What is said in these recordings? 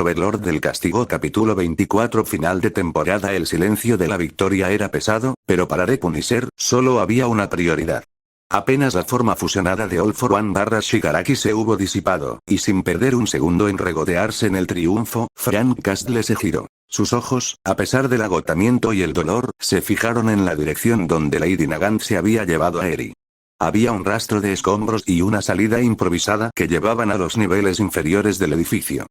Overlord del Castigo capítulo 24 final de temporada. El silencio de la victoria era pesado, pero para The Punisher, solo había una prioridad. Apenas la forma fusionada de All for One / Shigaraki se hubo disipado, y sin perder un segundo en regodearse en el triunfo, Frank Castle se giró. Sus ojos, a pesar del agotamiento y el dolor, se fijaron en la dirección donde Lady Nagant se había llevado a Eri. Había un rastro de escombros y una salida improvisada que llevaban a los niveles inferiores del edificio.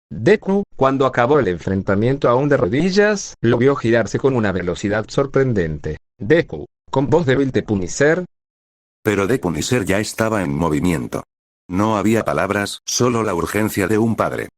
Deku, cuando acabó el enfrentamiento aún de rodillas, lo vio girarse con una velocidad sorprendente. Deku, con voz débil de Punisher. Pero The Punisher ya estaba en movimiento. No había palabras, solo la urgencia de un padre.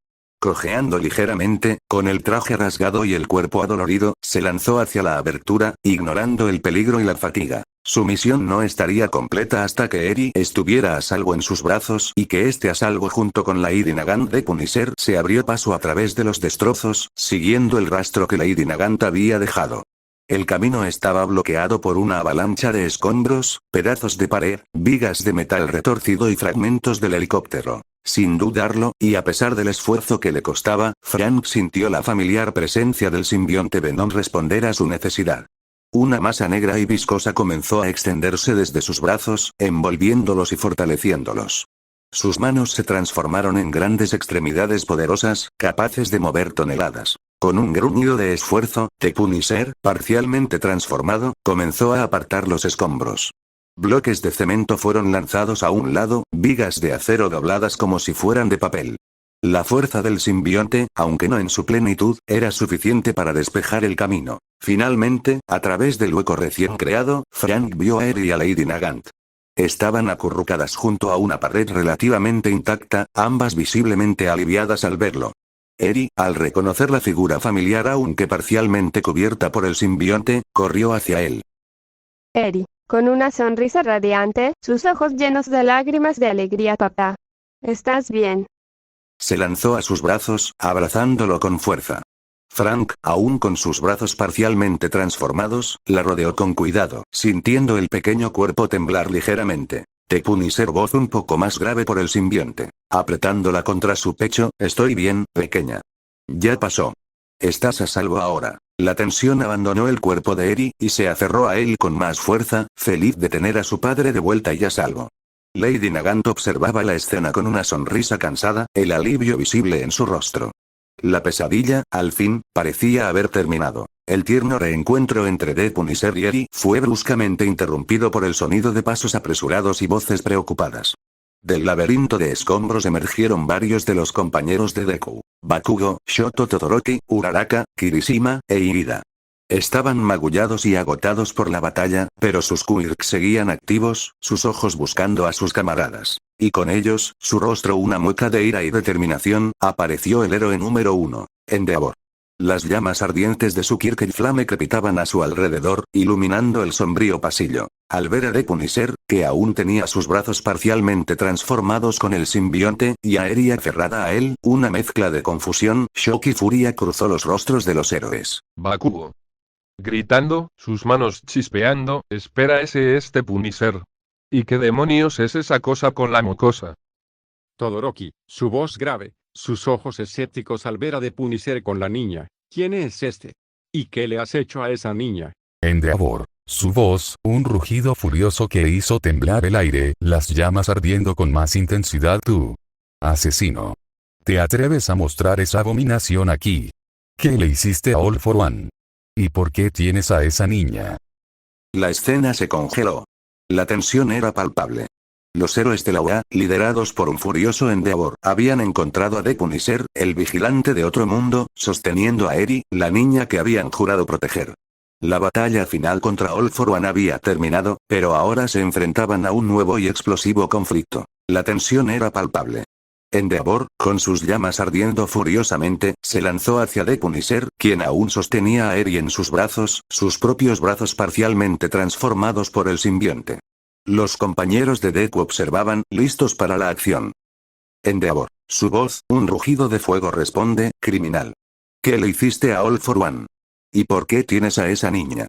Cojeando ligeramente, con el traje rasgado y el cuerpo adolorido, se lanzó hacia la abertura, ignorando el peligro y la fatiga. Su misión no estaría completa hasta que Eri estuviera a salvo en sus brazos y que esté a salvo junto con Lady Nagant. The Punisher se abrió paso a través de los destrozos, siguiendo el rastro que Lady Nagant había dejado. El camino estaba bloqueado por una avalancha de escombros, pedazos de pared, vigas de metal retorcido y fragmentos del helicóptero. Sin dudarlo, y a pesar del esfuerzo que le costaba, Frank sintió la familiar presencia del simbionte Venom responder a su necesidad. Una masa negra y viscosa comenzó a extenderse desde sus brazos, envolviéndolos y fortaleciéndolos. Sus manos se transformaron en grandes extremidades poderosas, capaces de mover toneladas. Con un gruñido de esfuerzo, The Punisher, parcialmente transformado, comenzó a apartar los escombros. Bloques de cemento fueron lanzados a un lado, vigas de acero dobladas como si fueran de papel. La fuerza del simbionte, aunque no en su plenitud, era suficiente para despejar el camino. Finalmente, a través del hueco recién creado, Frank vio a Eri y a Lady Nagant. Estaban acurrucadas junto a una pared relativamente intacta, ambas visiblemente aliviadas al verlo. Eri, al reconocer la figura familiar aunque parcialmente cubierta por el simbionte, corrió hacia él. Eri, con una sonrisa radiante, sus ojos llenos de lágrimas de alegría. Papá. ¿Estás bien? Se lanzó a sus brazos, abrazándolo con fuerza. Frank, aún con sus brazos parcialmente transformados, la rodeó con cuidado, sintiendo el pequeño cuerpo temblar ligeramente. The Punisher, voz un poco más grave por el simbionte, apretándola contra su pecho. Estoy bien, pequeña. Ya pasó. Estás a salvo ahora. La tensión abandonó el cuerpo de Eri, y se aferró a él con más fuerza, feliz de tener a su padre de vuelta y a salvo. Lady Nagant observaba la escena con una sonrisa cansada, el alivio visible en su rostro. La pesadilla, al fin, parecía haber terminado. El tierno reencuentro entre The Punisher y Eri fue bruscamente interrumpido por el sonido de pasos apresurados y voces preocupadas. Del laberinto de escombros emergieron varios de los compañeros de Deku: Bakugo, Shoto Todoroki, Uraraka, Kirishima, e Irida. Estaban magullados y agotados por la batalla, pero sus quirks seguían activos, sus ojos buscando a sus camaradas. Y con ellos, su rostro una mueca de ira y determinación, apareció el héroe número 1, Endeavor. Las llamas ardientes de su Kirk Flame crepitaban a su alrededor, iluminando el sombrío pasillo. Al ver a The Punisher, que aún tenía sus brazos parcialmente transformados con el simbionte, y a Eri aferrada a él, una mezcla de confusión, shock y furia cruzó los rostros de los héroes. Bakugo. Gritando, sus manos chispeando, espera, ese es The Punisher. ¿Y qué demonios es esa cosa con la mocosa? Todoroki, su voz grave, sus ojos escépticos al ver a The Punisher con la niña. ¿Quién es este? ¿Y qué le has hecho a esa niña? Endeavor. Su voz, un rugido furioso que hizo temblar el aire, las llamas ardiendo con más intensidad. Tú, asesino. ¿Te atreves a mostrar esa abominación aquí? ¿Qué le hiciste a All for One? ¿Y por qué tienes a esa niña? La escena se congeló. La tensión era palpable. Los héroes de la UA, liderados por un furioso Endeavor, habían encontrado a The Punisher, el vigilante de otro mundo, sosteniendo a Eri, la niña que habían jurado proteger. La batalla final contra All for One había terminado, pero ahora se enfrentaban a un nuevo y explosivo conflicto. La tensión era palpable. Endeavor, con sus llamas ardiendo furiosamente, se lanzó hacia The Punisher, quien aún sostenía a Eri en sus brazos, sus propios brazos parcialmente transformados por el simbionte. Los compañeros de Deku observaban, listos para la acción. Endeavor. Su voz, un rugido de fuego responde: criminal. ¿Qué le hiciste a All for One? ¿Y por qué tienes a esa niña?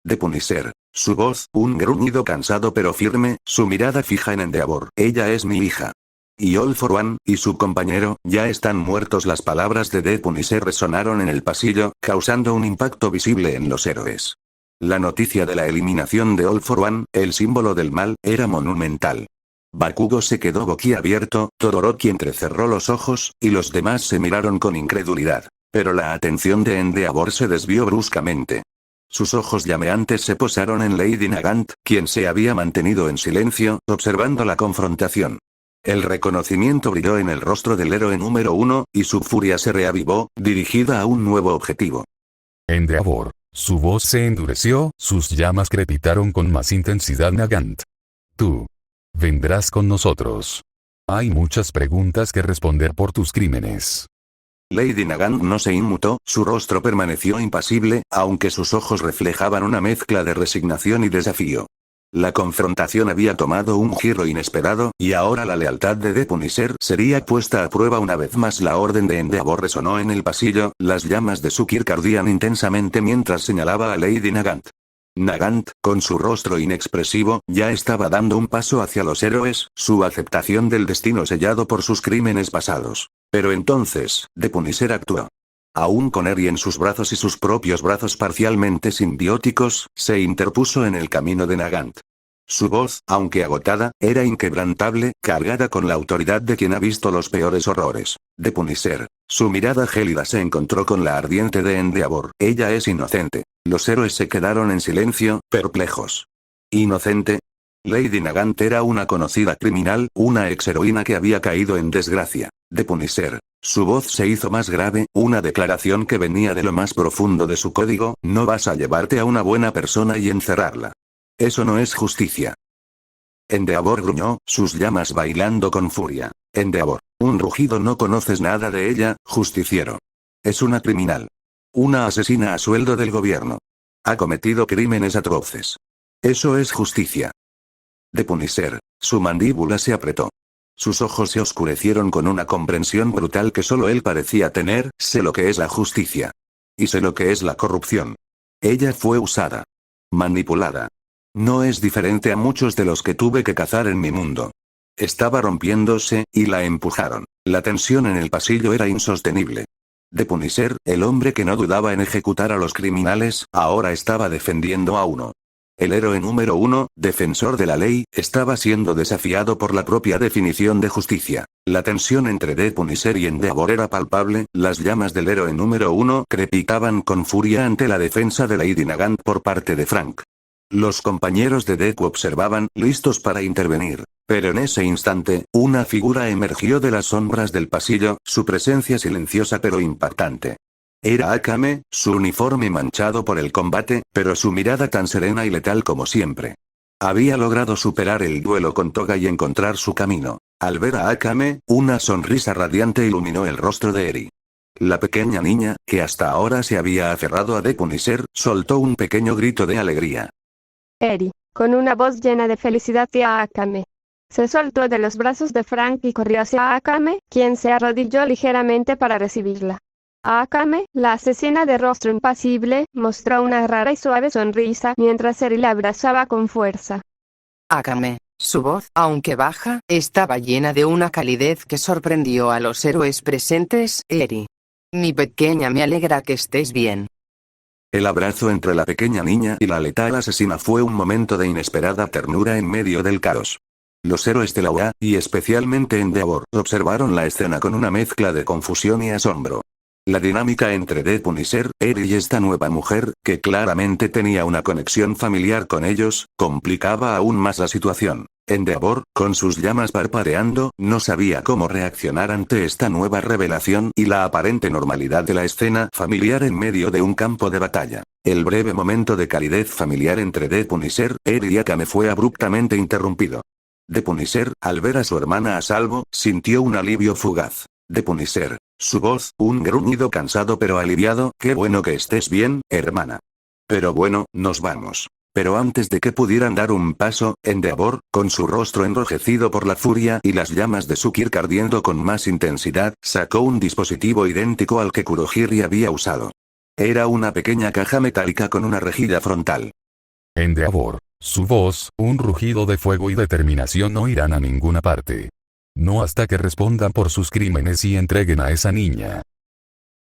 The Punisher. Su voz, un gruñido cansado pero firme, su mirada fija en Endeavor. Ella es mi hija. Y All for One, y su compañero, ya están muertos. Las palabras de The Punisher resonaron en el pasillo, causando un impacto visible en los héroes. La noticia de la eliminación de All for One, el símbolo del mal, era monumental. Bakugo se quedó boquiabierto, Todoroki entrecerró los ojos, y los demás se miraron con incredulidad. Pero la atención de Endeavor se desvió bruscamente. Sus ojos llameantes se posaron en Lady Nagant, quien se había mantenido en silencio, observando la confrontación. El reconocimiento brilló en el rostro del héroe número 1, y su furia se reavivó, dirigida a un nuevo objetivo. Endeavor. Su voz se endureció, sus llamas crepitaron con más intensidad. Nagant. Tú. Vendrás con nosotros. Hay muchas preguntas que responder por tus crímenes. Lady Nagant no se inmutó, su rostro permaneció impasible, aunque sus ojos reflejaban una mezcla de resignación y desafío. La confrontación había tomado un giro inesperado, y ahora la lealtad de The Punisher sería puesta a prueba una vez más. La orden de Endeavor resonó en el pasillo, las llamas de su Kirk ardían intensamente mientras señalaba a Lady Nagant. Nagant, con su rostro inexpresivo, ya estaba dando un paso hacia los héroes, su aceptación del destino sellado por sus crímenes pasados. Pero entonces, The Punisher actuó. Aún con Eri en sus brazos y sus propios brazos parcialmente simbióticos, se interpuso en el camino de Nagant. Su voz, aunque agotada, era inquebrantable, cargada con la autoridad de quien ha visto los peores horrores. The Punisher. Su mirada gélida se encontró con la ardiente de Endeavor. Ella es inocente. Los héroes se quedaron en silencio, perplejos. ¿Inocente? Lady Nagant era una conocida criminal, una exheroína que había caído en desgracia. The Punisher. Su voz se hizo más grave, una declaración que venía de lo más profundo de su código: no vas a llevarte a una buena persona y encerrarla. Eso no es justicia. Endeavor gruñó, sus llamas bailando con furia. Endeavor. Un rugido. No conoces nada de ella, justiciero. Es una criminal. Una asesina a sueldo del gobierno. Ha cometido crímenes atroces. Eso es justicia. The Punisher. Su mandíbula se apretó. Sus ojos se oscurecieron con una comprensión brutal que solo él parecía tener. Sé lo que es la justicia. Y sé lo que es la corrupción. Ella fue usada. Manipulada. No es diferente a muchos de los que tuve que cazar en mi mundo. Estaba rompiéndose, y la empujaron. La tensión en el pasillo era insostenible. The Punisher, el hombre que no dudaba en ejecutar a los criminales, ahora estaba defendiendo a uno. El héroe número 1, defensor de la ley, estaba siendo desafiado por la propia definición de justicia. La tensión entre The Punisher y Endeavor era palpable, las llamas del héroe número 1 crepitaban con furia ante la defensa de Lady Nagant por parte de Frank. Los compañeros de Deku observaban, listos para intervenir. Pero en ese instante, una figura emergió de las sombras del pasillo, su presencia silenciosa pero impactante. Era Akame, su uniforme manchado por el combate, pero su mirada tan serena y letal como siempre. Había logrado superar el duelo con Toga y encontrar su camino. Al ver a Akame, una sonrisa radiante iluminó el rostro de Eri. La pequeña niña, que hasta ahora se había aferrado a The Punisher, soltó un pequeño grito de alegría. Eri, con una voz llena de felicidad, y a Akame. Se soltó de los brazos de Frank y corrió hacia Akame, quien se arrodilló ligeramente para recibirla. Akame, la asesina de rostro impasible, mostró una rara y suave sonrisa mientras Eri la abrazaba con fuerza. Akame. Su voz, aunque baja, estaba llena de una calidez que sorprendió a los héroes presentes. Eri. Mi pequeña, me alegra que estés bien. El abrazo entre la pequeña niña y la letal asesina fue un momento de inesperada ternura en medio del caos. Los héroes de la UA, y especialmente Endeavor, observaron la escena con una mezcla de confusión y asombro. La dinámica entre The Punisher, Eri y esta nueva mujer, que claramente tenía una conexión familiar con ellos, complicaba aún más la situación. Endeavor, con sus llamas parpadeando, no sabía cómo reaccionar ante esta nueva revelación y la aparente normalidad de la escena familiar en medio de un campo de batalla. El breve momento de calidez familiar entre The Punisher, Eri y Akame fue abruptamente interrumpido. The Punisher, al ver a su hermana a salvo, sintió un alivio fugaz. The Punisher. Su voz, un gruñido cansado pero aliviado: qué bueno que estés bien, hermana. Pero bueno, nos vamos. Pero antes de que pudieran dar un paso, Endeavor, con su rostro enrojecido por la furia y las llamas de su Kirk ardiendo con más intensidad, sacó un dispositivo idéntico al que Kurohiri había usado. Era una pequeña caja metálica con una rejilla frontal. Endeavor. Su voz, un rugido de fuego y determinación no irán a ninguna parte. No hasta que respondan por sus crímenes y entreguen a esa niña.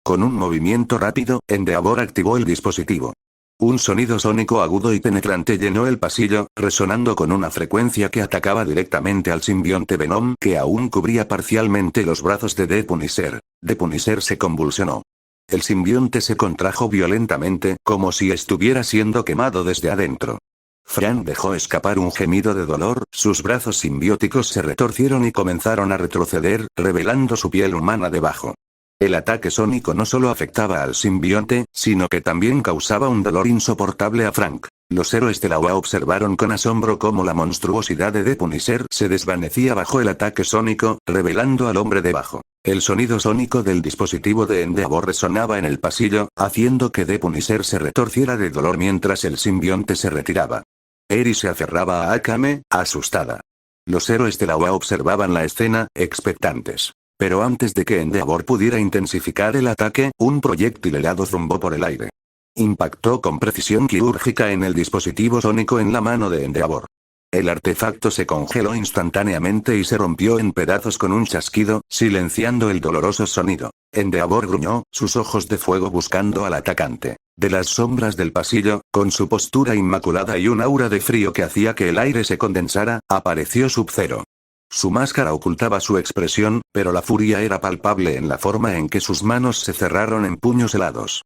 Con un movimiento rápido, Endeavor activó el dispositivo. Un sonido sónico agudo y penetrante llenó el pasillo, resonando con una frecuencia que atacaba directamente al simbionte Venom que aún cubría parcialmente los brazos de The Punisher. The Punisher se convulsionó. El simbionte se contrajo violentamente, como si estuviera siendo quemado desde adentro. Frank dejó escapar un gemido de dolor, sus brazos simbióticos se retorcieron y comenzaron a retroceder, revelando su piel humana debajo. El ataque sónico no solo afectaba al simbionte, sino que también causaba un dolor insoportable a Frank. Los héroes de la UA observaron con asombro cómo la monstruosidad de The Punisher se desvanecía bajo el ataque sónico, revelando al hombre debajo. El sonido sónico del dispositivo de Endeavor resonaba en el pasillo, haciendo que The Punisher se retorciera de dolor mientras el simbionte se retiraba. Eri se aferraba a Akame, asustada. Los héroes de la UA observaban la escena, expectantes. Pero antes de que Endeavor pudiera intensificar el ataque, un proyectil helado zumbó por el aire. Impactó con precisión quirúrgica en el dispositivo sónico en la mano de Endeavor. El artefacto se congeló instantáneamente y se rompió en pedazos con un chasquido, silenciando el doloroso sonido. Endeavor gruñó, sus ojos de fuego buscando al atacante. De las sombras del pasillo, con su postura inmaculada y un aura de frío que hacía que el aire se condensara, apareció Sub-Zero. Su máscara ocultaba su expresión, pero la furia era palpable en la forma en que sus manos se cerraron en puños helados.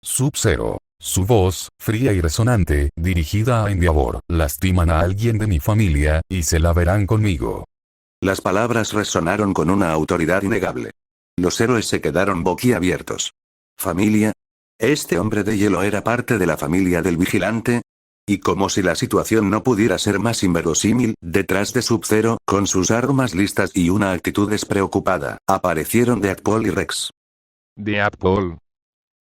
Sub-Zero. Su voz, fría y resonante, dirigida a Endeavor, lastiman a alguien de mi familia, y se la verán conmigo. Las palabras resonaron con una autoridad innegable. Los héroes se quedaron boquiabiertos. ¿Familia? ¿Este hombre de hielo era parte de la familia del vigilante? Y como si la situación no pudiera ser más inverosímil, detrás de Sub-Zero, con sus armas listas y una actitud despreocupada, aparecieron Deadpool y Rex. Deadpool.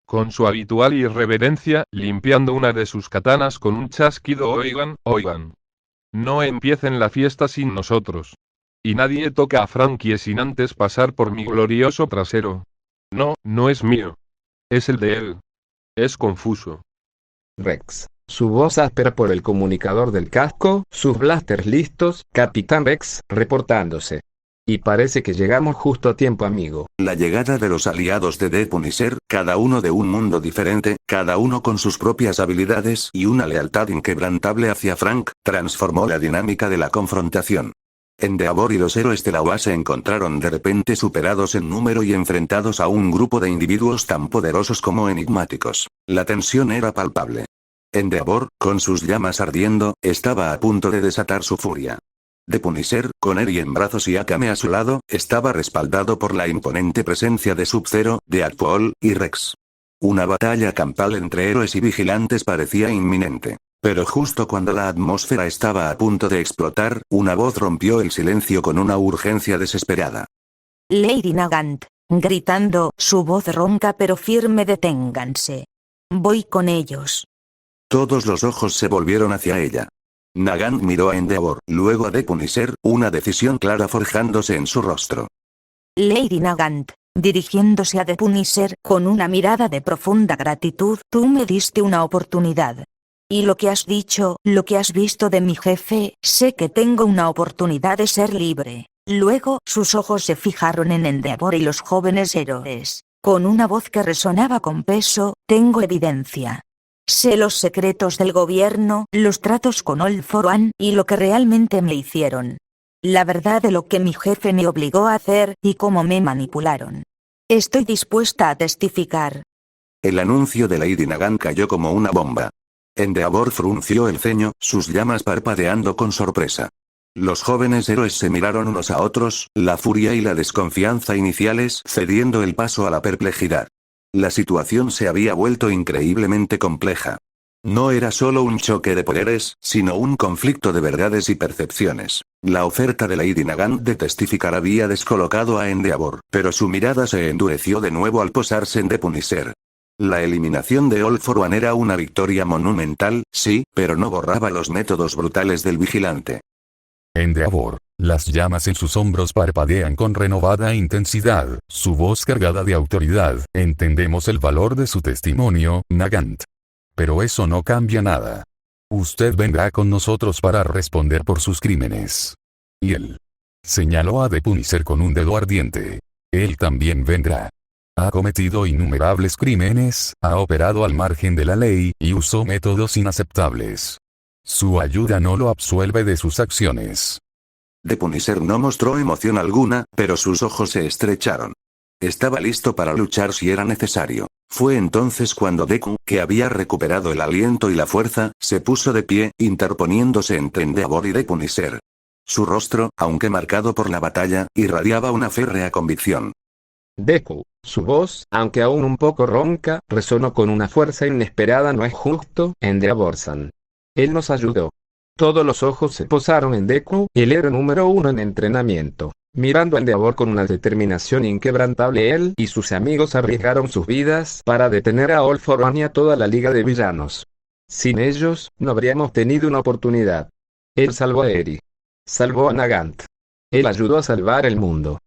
Con su habitual irreverencia, limpiando una de sus katanas con un chasquido. Oigan. No empiecen la fiesta sin nosotros. Y nadie toca a Frankie sin antes pasar por mi glorioso trasero. No es mío. Es el de él. Es confuso. Rex. Su voz áspera por el comunicador del casco, sus blasters listos, Capitán Rex, reportándose. Y parece que llegamos justo a tiempo, amigo. La llegada de los aliados de The Punisher, cada uno de un mundo diferente, cada uno con sus propias habilidades y una lealtad inquebrantable hacia Frank, transformó la dinámica de la confrontación. Endeavor y los héroes de la UA se encontraron de repente superados en número y enfrentados a un grupo de individuos tan poderosos como enigmáticos. La tensión era palpable. Endeavor, con sus llamas ardiendo, estaba a punto de desatar su furia. The Punisher, con Eri en brazos y Akame a su lado, estaba respaldado por la imponente presencia de Sub-Zero, Deadpool, y Rex. Una batalla campal entre héroes y vigilantes parecía inminente. Pero justo cuando la atmósfera estaba a punto de explotar, una voz rompió el silencio con una urgencia desesperada. Lady Nagant, gritando, su voz ronca pero firme: deténganse. Voy con ellos. Todos los ojos se volvieron hacia ella. Nagant miró a Endeavor, luego a The Punisher, una decisión clara forjándose en su rostro. Lady Nagant, dirigiéndose a The Punisher, con una mirada de profunda gratitud: tú me diste una oportunidad. Y lo que has dicho, lo que has visto de mi jefe, sé que tengo una oportunidad de ser libre. Luego, sus ojos se fijaron en Endeavor y los jóvenes héroes. Con una voz que resonaba con peso: tengo evidencia. Sé los secretos del gobierno, los tratos con All for One, y lo que realmente me hicieron. La verdad de lo que mi jefe me obligó a hacer, y cómo me manipularon. Estoy dispuesta a testificar. El anuncio de Lady Nagant cayó como una bomba. Endeavor frunció el ceño, sus llamas parpadeando con sorpresa. Los jóvenes héroes se miraron unos a otros, la furia y la desconfianza iniciales cediendo el paso a la perplejidad. La situación se había vuelto increíblemente compleja. No era solo un choque de poderes, sino un conflicto de verdades y percepciones. La oferta de Lady Nagant de testificar había descolocado a Endeavor, pero su mirada se endureció de nuevo al posarse en The Punisher. La eliminación de All for One era una victoria monumental, sí, pero no borraba los métodos brutales del vigilante. Endeavor. Las llamas en sus hombros parpadean con renovada intensidad, su voz cargada de autoridad. Entendemos el valor de su testimonio, Nagant. Pero eso no cambia nada. Usted vendrá con nosotros para responder por sus crímenes. Y él. Señaló a The Punisher con un dedo ardiente. Él también vendrá. Ha cometido innumerables crímenes, ha operado al margen de la ley, y usó métodos inaceptables. Su ayuda no lo absuelve de sus acciones. The Punisher no mostró emoción alguna, pero sus ojos se estrecharon. Estaba listo para luchar si era necesario. Fue entonces cuando Deku, que había recuperado el aliento y la fuerza, se puso de pie, interponiéndose entre Endeavor y The Punisher. Su rostro, aunque marcado por la batalla, irradiaba una férrea convicción. Deku, su voz, aunque aún un poco ronca, resonó con una fuerza inesperada. No es justo, Endeavor-san. Él nos ayudó. Todos los ojos se posaron en Deku, el héroe número 1 en entrenamiento. Mirando a Endeavor con una determinación inquebrantable, él y sus amigos arriesgaron sus vidas para detener a All For One y a toda la liga de villanos. Sin ellos, no habríamos tenido una oportunidad. Él salvó a Eri. Salvó a Nagant. Él ayudó a salvar el mundo.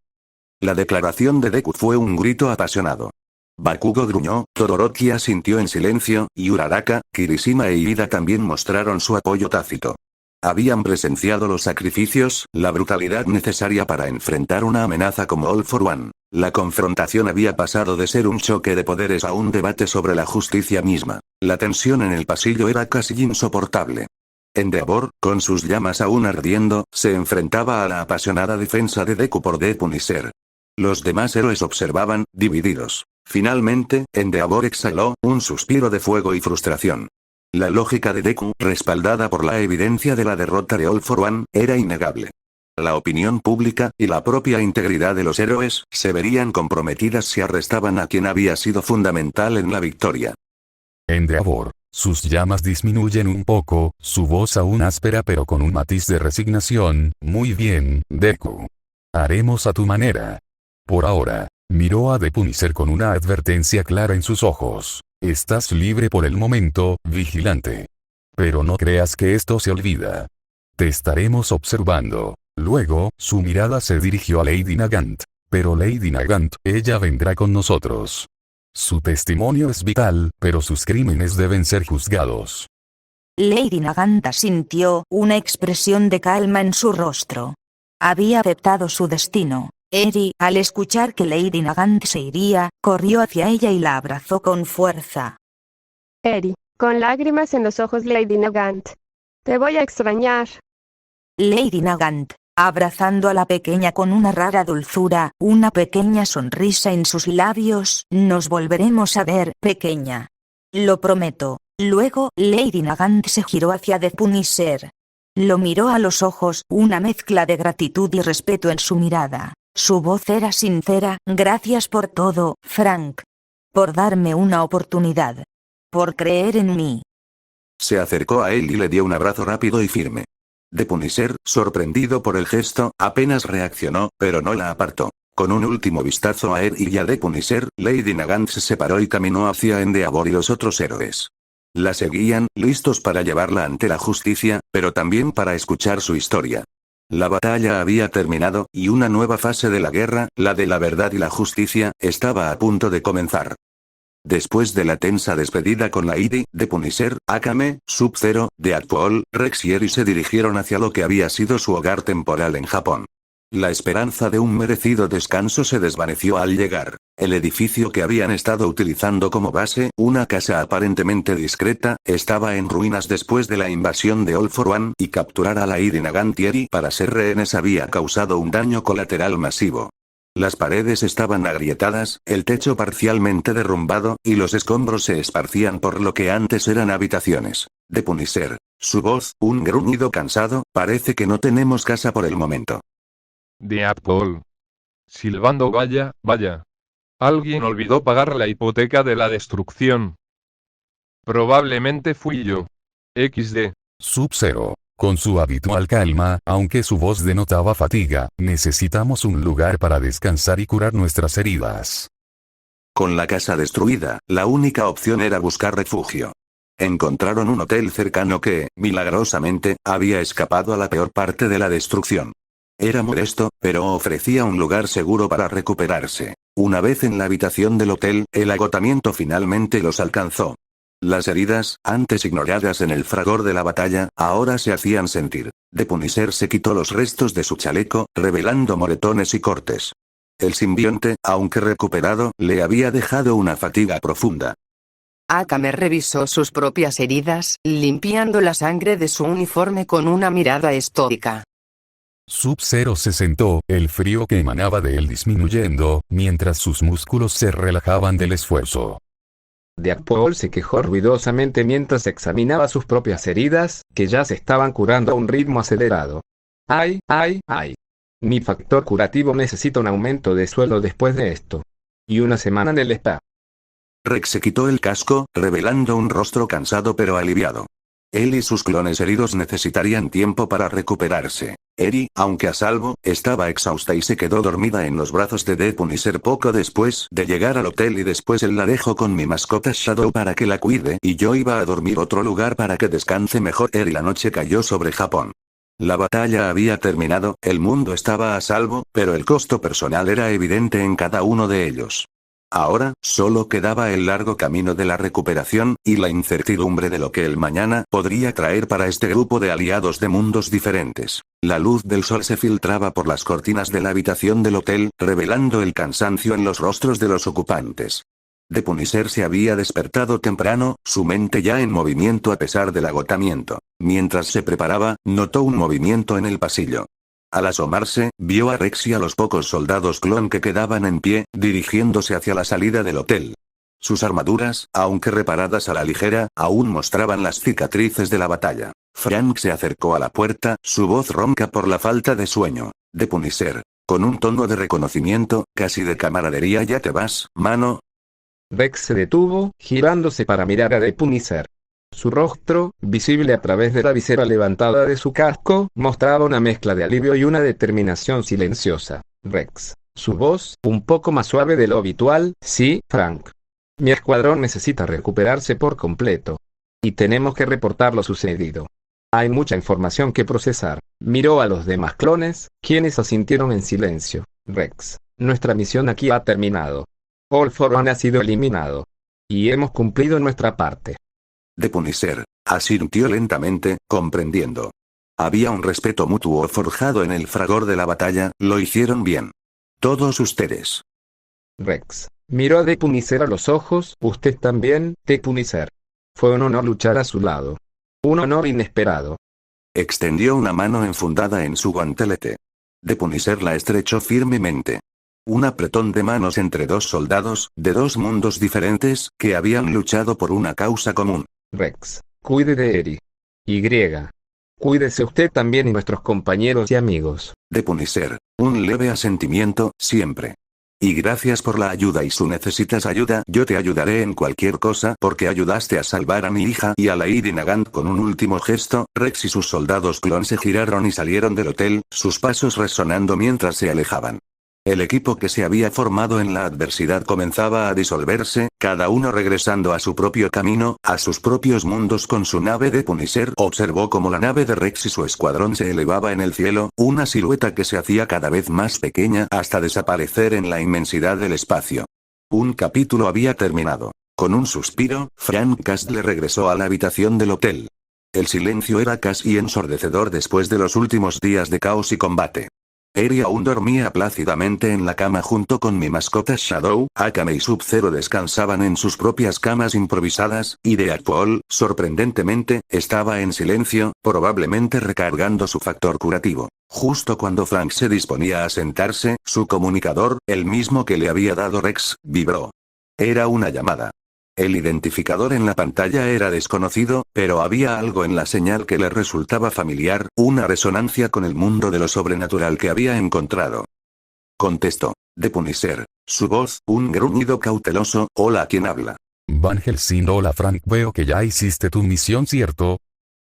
La declaración de Deku fue un grito apasionado. Bakugo gruñó, Todoroki asintió en silencio, y Uraraka, Kirishima e Iida también mostraron su apoyo tácito. Habían presenciado los sacrificios, la brutalidad necesaria para enfrentar una amenaza como All For One. La confrontación había pasado de ser un choque de poderes a un debate sobre la justicia misma. La tensión en el pasillo era casi insoportable. Endeavor, con sus llamas aún ardiendo, se enfrentaba a la apasionada defensa de Deku por The Punisher. Los demás héroes observaban, divididos. Finalmente, Endeavor exhaló un suspiro de fuego y frustración. La lógica de Deku, respaldada por la evidencia de la derrota de All For One, era innegable. La opinión pública, y la propia integridad de los héroes, se verían comprometidas si arrestaban a quien había sido fundamental en la victoria. Endeavor. Sus llamas disminuyen un poco, su voz aún áspera pero con un matiz de resignación. Muy bien, Deku. Haremos a tu manera. Por ahora. Miró a The Punisher con una advertencia clara en sus ojos. Estás libre por el momento, vigilante. Pero no creas que esto se olvida. Te estaremos observando. Luego, su mirada se dirigió a Lady Nagant. Pero Lady Nagant, ella vendrá con nosotros. Su testimonio es vital, pero sus crímenes deben ser juzgados. Lady Nagant sintió una expresión de calma en su rostro. Había aceptado su destino. Eri, al escuchar que Lady Nagant se iría, corrió hacia ella y la abrazó con fuerza. Eri, con lágrimas en los ojos, Lady Nagant. Te voy a extrañar. Lady Nagant, abrazando a la pequeña con una rara dulzura, una pequeña sonrisa en sus labios. Nos volveremos a ver, pequeña. Lo prometo. Luego, Lady Nagant se giró hacia The Punisher. Lo miró a los ojos, una mezcla de gratitud y respeto en su mirada. Su voz era sincera. Gracias por todo, Frank. Por darme una oportunidad. Por creer en mí. Se acercó a él y le dio un abrazo rápido y firme. The Punisher, sorprendido por el gesto, apenas reaccionó, pero no la apartó. Con un último vistazo a él y a The Punisher, Lady Nagant se separó y caminó hacia Endeavor y los otros héroes. La seguían, listos para llevarla ante la justicia, pero también para escuchar su historia. La batalla había terminado, y una nueva fase de la guerra, la de la verdad y la justicia, estaba a punto de comenzar. Después de la tensa despedida con Lady, The Punisher, Akame, Sub-Zero, Deadpool, Rex y Eri se dirigieron hacia lo que había sido su hogar temporal en Japón. La esperanza de un merecido descanso se desvaneció al llegar. El edificio que habían estado utilizando como base, una casa aparentemente discreta, estaba en ruinas después de la invasión de All For One, y capturar a Lady Nagant y Eri para ser rehenes había causado un daño colateral masivo. Las paredes estaban agrietadas, el techo parcialmente derrumbado, y los escombros se esparcían por lo que antes eran habitaciones. The Punisher. Su voz, un gruñido cansado, parece que no tenemos casa por el momento. Deadpool. Silbando, vaya, vaya. Alguien olvidó pagar la hipoteca de la destrucción. Probablemente fui yo. XD. Sub-Zero. Con su habitual calma, aunque su voz denotaba fatiga, necesitamos un lugar para descansar y curar nuestras heridas. Con la casa destruida, la única opción era buscar refugio. Encontraron un hotel cercano que, milagrosamente, había escapado a la peor parte de la destrucción. Era modesto, pero ofrecía un lugar seguro para recuperarse. Una vez en la habitación del hotel, el agotamiento finalmente los alcanzó. Las heridas, antes ignoradas en el fragor de la batalla, ahora se hacían sentir. De Punisher se quitó los restos de su chaleco, revelando moretones y cortes. El simbionte, aunque recuperado, le había dejado una fatiga profunda. Akame revisó sus propias heridas, limpiando la sangre de su uniforme con una mirada estoica. Sub-Zero se sentó, el frío que emanaba de él disminuyendo, mientras sus músculos se relajaban del esfuerzo. Deadpool se quejó ruidosamente mientras examinaba sus propias heridas, que ya se estaban curando a un ritmo acelerado. ¡Ay, ay, ay! Mi factor curativo necesita un aumento de sueldo después de esto. Y una semana en el spa. Rex se quitó el casco, revelando un rostro cansado pero aliviado. Él y sus clones heridos necesitarían tiempo para recuperarse. Eri, aunque a salvo, estaba exhausta y se quedó dormida en los brazos de The Punisher poco después de llegar al hotel, y después él la dejó con mi mascota Shadow para que la cuide y yo iba a dormir otro lugar para que descanse mejor. Eri. La noche cayó sobre Japón. La batalla había terminado, el mundo estaba a salvo, pero el costo personal era evidente en cada uno de ellos. Ahora, solo quedaba el largo camino de la recuperación, y la incertidumbre de lo que el mañana podría traer para este grupo de aliados de mundos diferentes. La luz del sol se filtraba por las cortinas de la habitación del hotel, revelando el cansancio en los rostros de los ocupantes. The Punisher se había despertado temprano, su mente ya en movimiento a pesar del agotamiento. Mientras se preparaba, notó un movimiento en el pasillo. Al asomarse, vio a Rex y a los pocos soldados clon que quedaban en pie, dirigiéndose hacia la salida del hotel. Sus armaduras, aunque reparadas a la ligera, aún mostraban las cicatrices de la batalla. Frank se acercó a la puerta, su voz ronca por la falta de sueño. The Punisher, con un tono de reconocimiento, casi de camaradería. ¿Ya te vas, mano? Rex se detuvo, girándose para mirar a The Punisher. Su rostro, visible a través de la visera levantada de su casco, mostraba una mezcla de alivio y una determinación silenciosa. Rex. Su voz, un poco más suave de lo habitual. Sí, Frank. Mi escuadrón necesita recuperarse por completo. Y tenemos que reportar lo sucedido. Hay mucha información que procesar. Miró a los demás clones, quienes asintieron en silencio. Rex. Nuestra misión aquí ha terminado. All for One ha sido eliminado. Y hemos cumplido nuestra parte. The Punisher asintió lentamente, comprendiendo. Había un respeto mutuo forjado en el fragor de la batalla. Lo hicieron bien. Todos ustedes. Rex miró a The Punisher a los ojos. Usted también, The Punisher. Fue un honor luchar a su lado. Un honor inesperado. Extendió una mano enfundada en su guantelete. The Punisher la estrechó firmemente. Un apretón de manos entre dos soldados, de dos mundos diferentes, que habían luchado por una causa común. Rex, cuide de Eri. Cuídese usted también y nuestros compañeros y amigos. The Punisher, un leve asentimiento, siempre. Y gracias por la ayuda, y si necesitas ayuda, yo te ayudaré en cualquier cosa porque ayudaste a salvar a mi hija y a Lady Nagant. Con un último gesto, Rex y sus soldados clon se giraron y salieron del hotel, sus pasos resonando mientras se alejaban. El equipo que se había formado en la adversidad comenzaba a disolverse, cada uno regresando a su propio camino, a sus propios mundos con su nave. The Punisher observó cómo la nave de Rex y su escuadrón se elevaba en el cielo, una silueta que se hacía cada vez más pequeña hasta desaparecer en la inmensidad del espacio. Un capítulo había terminado. Con un suspiro, Frank Castle regresó a la habitación del hotel. El silencio era casi ensordecedor después de los últimos días de caos y combate. Eri aún dormía plácidamente en la cama junto con mi mascota Shadow. Akame y Sub-Zero descansaban en sus propias camas improvisadas, y Deadpool, sorprendentemente, estaba en silencio, probablemente recargando su factor curativo. Justo cuando Frank se disponía a sentarse, su comunicador, el mismo que le había dado Rex, vibró. Era una llamada. El identificador en la pantalla era desconocido, pero había algo en la señal que le resultaba familiar, una resonancia con el mundo de lo sobrenatural que había encontrado. Contestó. The Punisher. Su voz, un gruñido cauteloso. Hola, ¿quién habla? Van Helsing. Hola Frank, veo que ya hiciste tu misión, ¿cierto?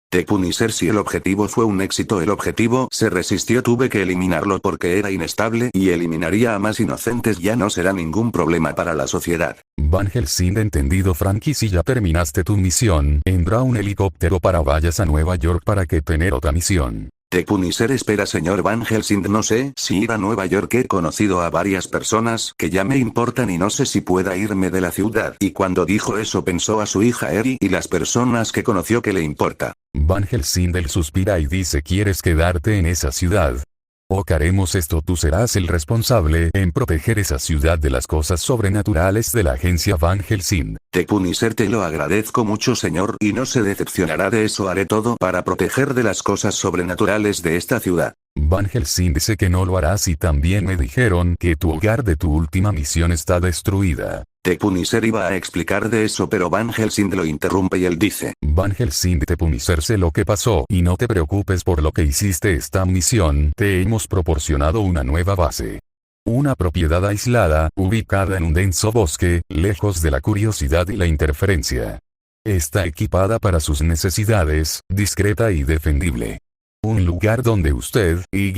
The Punisher. Si el objetivo fue un éxito, el objetivo se resistió, tuve que eliminarlo porque era inestable y eliminaría a más inocentes, ya no será ningún problema para la sociedad. Van Helsing. Entendido Frank, y si ya terminaste tu misión, entra un helicóptero para vayas a Nueva York para que tener otra misión. De Punisher espera señor Van Helsing, no sé si ir a Nueva York, he conocido a varias personas que ya me importan y no sé si pueda irme de la ciudad. Y cuando dijo eso pensó a su hija Eri y las personas que conoció que le importa. Van Helsing suspira y dice: ¿quieres quedarte en esa ciudad? Ok, haremos esto, tú serás el responsable en proteger esa ciudad de las cosas sobrenaturales de la agencia Van Helsing. De Punisher: te lo agradezco mucho señor, y no se decepcionará de eso, haré todo para proteger de las cosas sobrenaturales de esta ciudad. Van Helsing dice que no lo harás y también me dijeron que tu hogar de tu última misión está destruida. De Punisher iba a explicar de eso pero Van Helsing lo interrumpe y él dice: Van Helsing, de Punisher, sé lo que pasó y no te preocupes por lo que hiciste esta misión, te hemos proporcionado una nueva base. Una propiedad aislada, ubicada en un denso bosque, lejos de la curiosidad y la interferencia. Está equipada para sus necesidades, discreta y defendible. Un lugar donde usted, y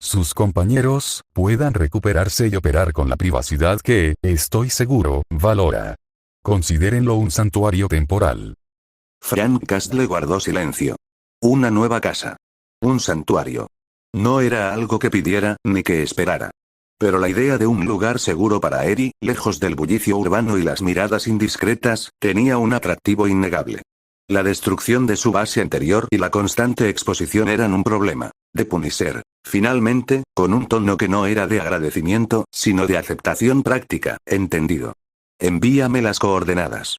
sus compañeros, puedan recuperarse y operar con la privacidad que, estoy seguro, valora. Considérenlo un santuario temporal. Frank Castle guardó silencio. Una nueva casa. Un santuario. No era algo que pidiera, ni que esperara. Pero la idea de un lugar seguro para Eri, lejos del bullicio urbano y las miradas indiscretas, tenía un atractivo innegable. La destrucción de su base anterior y la constante exposición eran un problema. De Punisher, finalmente, con un tono que no era de agradecimiento, sino de aceptación práctica: entendido. Envíame las coordenadas.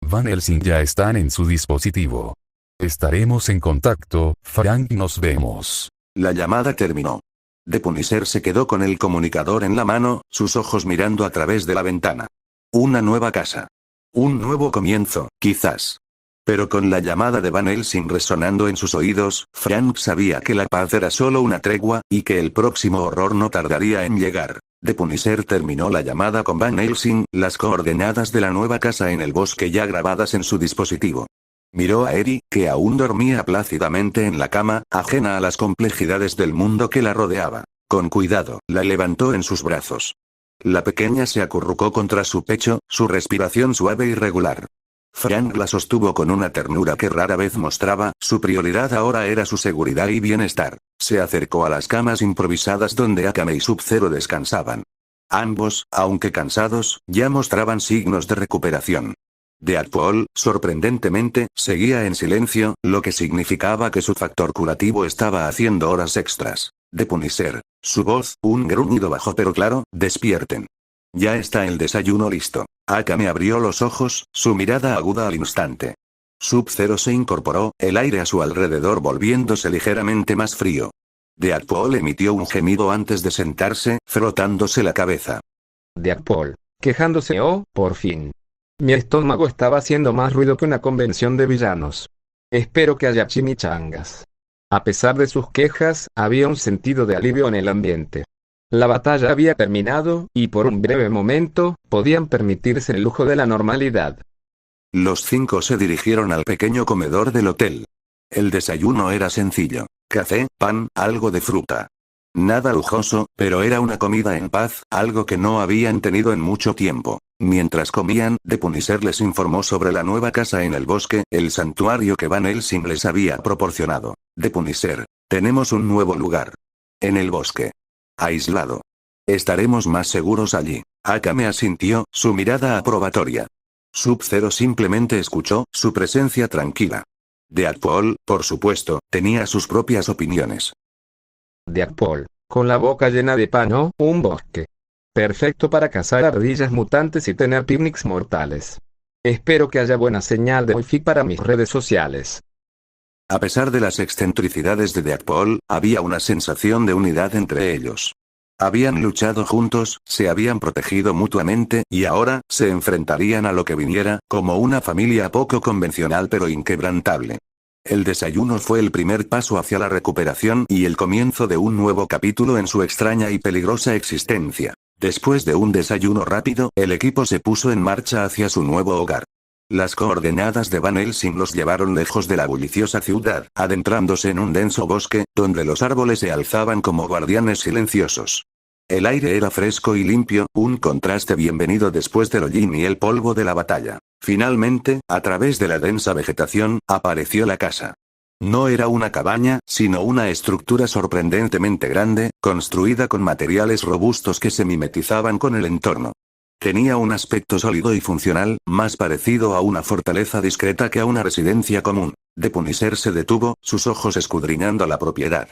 Van Helsing ya están en su dispositivo. Estaremos en contacto, Frank, nos vemos. La llamada terminó. De Punisher se quedó con el comunicador en la mano, sus ojos mirando a través de la ventana. Una nueva casa. Un nuevo comienzo, quizás. Pero con la llamada de Van Helsing resonando en sus oídos, Frank sabía que la paz era solo una tregua, y que el próximo horror no tardaría en llegar. De Punisher terminó la llamada con Van Helsing, las coordenadas de la nueva casa en el bosque ya grabadas en su dispositivo. Miró a Eri, que aún dormía plácidamente en la cama, ajena a las complejidades del mundo que la rodeaba. Con cuidado, la levantó en sus brazos. La pequeña se acurrucó contra su pecho, su respiración suave y regular. Frank la sostuvo con una ternura que rara vez mostraba, su prioridad ahora era su seguridad y bienestar. Se acercó a las camas improvisadas donde Akame y Sub-Zero descansaban. Ambos, aunque cansados, ya mostraban signos de recuperación. Deadpool, sorprendentemente, seguía en silencio, lo que significaba que su factor curativo estaba haciendo horas extras. De Punisher, su voz, un gruñido bajo pero claro: despierten. Ya está el desayuno listo. Akame abrió los ojos, su mirada aguda al instante. Sub-Zero se incorporó, el aire a su alrededor volviéndose ligeramente más frío. Deadpool emitió un gemido antes de sentarse, frotándose la cabeza. Deadpool, quejándose: oh, por fin. Mi estómago estaba haciendo más ruido que una convención de villanos. Espero que haya chimichangas. A pesar de sus quejas, había un sentido de alivio en el ambiente. La batalla había terminado, y por un breve momento, podían permitirse el lujo de la normalidad. Los 5 se dirigieron al pequeño comedor del hotel. El desayuno era sencillo: café, pan, algo de fruta. Nada lujoso, pero era una comida en paz, algo que no habían tenido en mucho tiempo. Mientras comían, De Punisher les informó sobre la nueva casa en el bosque, el santuario que Van Helsing les había proporcionado. De Punisher, tenemos un nuevo lugar. En el bosque. Aislado. Estaremos más seguros allí. Akame asintió, su mirada aprobatoria. Sub-Zero simplemente escuchó, su presencia tranquila. Deadpool, por supuesto, tenía sus propias opiniones. Deadpool, con la boca llena de pan: oh, un bosque. Perfecto para cazar ardillas mutantes y tener picnics mortales. Espero que haya buena señal de Wi-Fi para mis redes sociales. A pesar de las excentricidades de Deadpool, había una sensación de unidad entre ellos. Habían luchado juntos, se habían protegido mutuamente, y ahora, se enfrentarían a lo que viniera, como una familia poco convencional pero inquebrantable. El desayuno fue el primer paso hacia la recuperación y el comienzo de un nuevo capítulo en su extraña y peligrosa existencia. Después de un desayuno rápido, el equipo se puso en marcha hacia su nuevo hogar. Las coordenadas de Van Helsing los llevaron lejos de la bulliciosa ciudad, adentrándose en un denso bosque, donde los árboles se alzaban como guardianes silenciosos. El aire era fresco y limpio, un contraste bienvenido después del hollín y el polvo de la batalla. Finalmente, a través de la densa vegetación, apareció la casa. No era una cabaña, sino una estructura sorprendentemente grande, construida con materiales robustos que se mimetizaban con el entorno. Tenía un aspecto sólido y funcional, más parecido a una fortaleza discreta que a una residencia común. De Punisher se detuvo, sus ojos escudriñando la propiedad.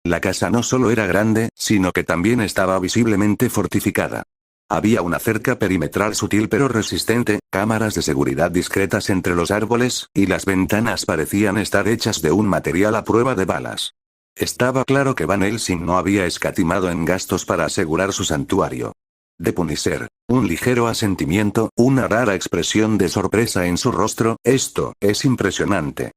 La casa no solo era grande, sino que también estaba visiblemente fortificada. Había una cerca perimetral sutil pero resistente, cámaras de seguridad discretas entre los árboles, y las ventanas parecían estar hechas de un material a prueba de balas. Estaba claro que Van Helsing no había escatimado en gastos para asegurar su santuario. De Punisher, un ligero asentimiento, una rara expresión de sorpresa en su rostro. Esto es impresionante.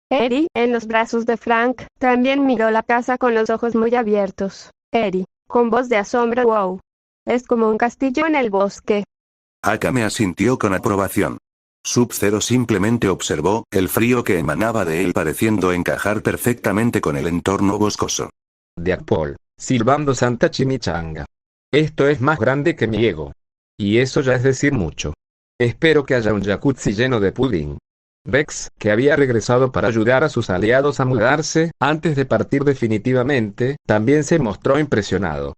Eri, en los brazos de Frank, también miró la casa con los ojos muy abiertos. Eri, con voz de asombro: wow. Es como un castillo en el bosque. Akame asintió con aprobación. Sub-Zero simplemente observó, el frío que emanaba de él pareciendo encajar perfectamente con el entorno boscoso. Jack Paul, silbando Santa Chimichanga. Esto es más grande que mi ego. Y eso ya es decir mucho. Espero que haya un jacuzzi lleno de pudín. Rex, que había regresado para ayudar a sus aliados a mudarse, antes de partir definitivamente, también se mostró impresionado.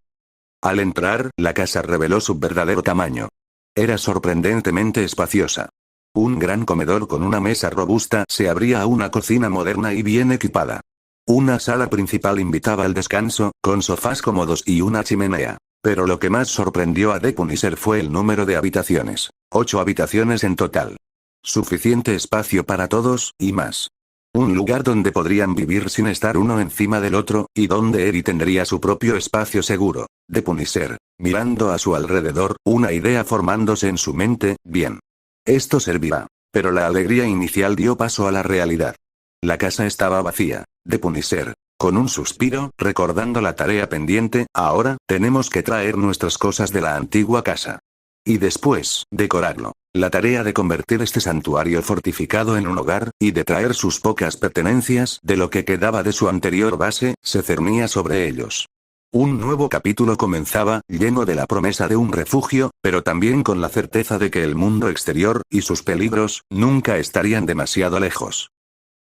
Al entrar, la casa reveló su verdadero tamaño. Era sorprendentemente espaciosa. Un gran comedor con una mesa robusta se abría a una cocina moderna y bien equipada. Una sala principal invitaba al descanso, con sofás cómodos y una chimenea. Pero lo que más sorprendió a The Punisher fue el número de habitaciones. 8 habitaciones en total. Suficiente espacio para todos, y más. Un lugar donde podrían vivir sin estar uno encima del otro, y donde Eri tendría su propio espacio seguro. The Punisher, mirando a su alrededor, una idea formándose en su mente. Bien. Esto servirá. Pero la alegría inicial dio paso a la realidad. La casa estaba vacía. The Punisher, con un suspiro, recordando la tarea pendiente: ahora, tenemos que traer nuestras cosas de la antigua casa. Y después, decorarlo. La tarea de convertir este santuario fortificado en un hogar, y de traer sus pocas pertenencias de lo que quedaba de su anterior base, se cernía sobre ellos. Un nuevo capítulo comenzaba, lleno de la promesa de un refugio, pero también con la certeza de que el mundo exterior, y sus peligros, nunca estarían demasiado lejos.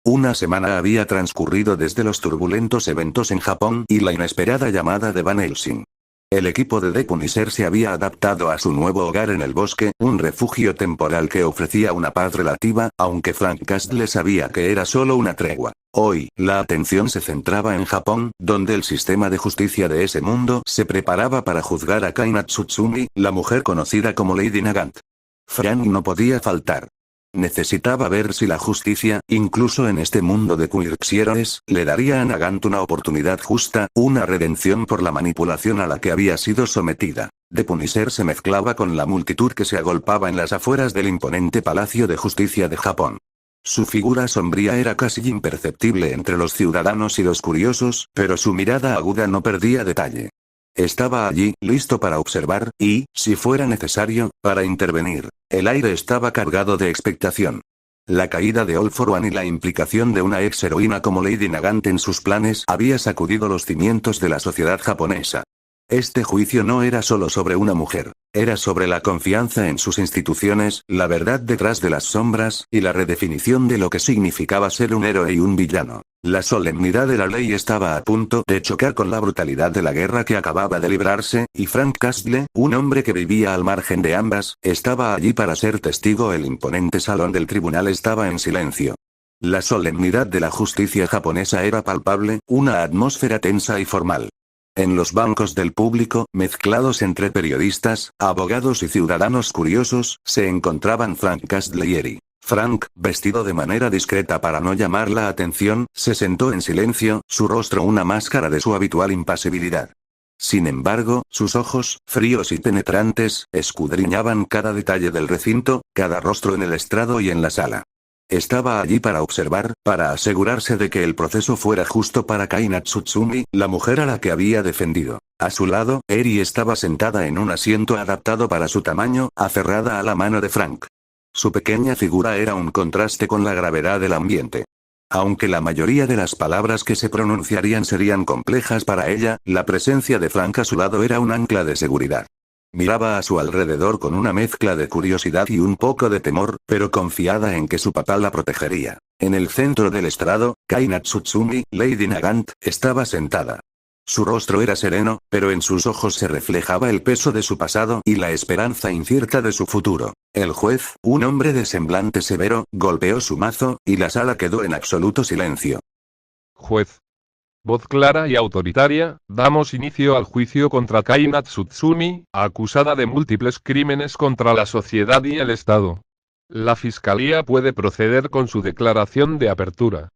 Una semana había transcurrido desde los turbulentos eventos en Japón y la inesperada llamada de Van Helsing. El equipo de The Punisher se había adaptado a su nuevo hogar en el bosque, un refugio temporal que ofrecía una paz relativa, aunque Frank Castle sabía que era solo una tregua. Hoy, la atención se centraba en Japón, donde el sistema de justicia de ese mundo se preparaba para juzgar a Kai Natsutsumi, la mujer conocida como Lady Nagant. Frank no podía faltar. Necesitaba ver si la justicia, incluso en este mundo de quirksieroes, le daría a Nagant una oportunidad justa, una redención por la manipulación a la que había sido sometida. The Punisher se mezclaba con la multitud que se agolpaba en las afueras del imponente Palacio de Justicia de Japón. Su figura sombría era casi imperceptible entre los ciudadanos y los curiosos, pero su mirada aguda no perdía detalle. Estaba allí, listo para observar, y, si fuera necesario, para intervenir. El aire estaba cargado de expectación. La caída de All for One y la implicación de una ex heroína como Lady Nagant en sus planes había sacudido los cimientos de la sociedad japonesa. Este juicio no era solo sobre una mujer, era sobre la confianza en sus instituciones, la verdad detrás de las sombras, y la redefinición de lo que significaba ser un héroe y un villano. La solemnidad de la ley estaba a punto de chocar con la brutalidad de la guerra que acababa de librarse, y Frank Castle, un hombre que vivía al margen de ambas, estaba allí para ser testigo. El imponente salón del tribunal estaba en silencio. La solemnidad de la justicia japonesa era palpable, una atmósfera tensa y formal. En los bancos del público, mezclados entre periodistas, abogados y ciudadanos curiosos, se encontraban Frank Castle y Eri. Frank, vestido de manera discreta para no llamar la atención, se sentó en silencio, su rostro una máscara de su habitual impasibilidad. Sin embargo, sus ojos, fríos y penetrantes, escudriñaban cada detalle del recinto, cada rostro en el estrado y en la sala. Estaba allí para observar, para asegurarse de que el proceso fuera justo para Kai Natsutsumi, la mujer a la que había defendido. A su lado, Eri estaba sentada en un asiento adaptado para su tamaño, aferrada a la mano de Frank. Su pequeña figura era un contraste con la gravedad del ambiente. Aunque la mayoría de las palabras que se pronunciarían serían complejas para ella, la presencia de Frank a su lado era un ancla de seguridad. Miraba a su alrededor con una mezcla de curiosidad y un poco de temor, pero confiada en que su papá la protegería. En el centro del estrado, Kai Natsutsumi, Lady Nagant, estaba sentada. Su rostro era sereno, pero en sus ojos se reflejaba el peso de su pasado y la esperanza incierta de su futuro. El juez, un hombre de semblante severo, golpeó su mazo, y la sala quedó en absoluto silencio. Juez. Voz clara y autoritaria, damos inicio al juicio contra Kai Natsutsumi, acusada de múltiples crímenes contra la sociedad y el Estado. La fiscalía puede proceder con su declaración de apertura.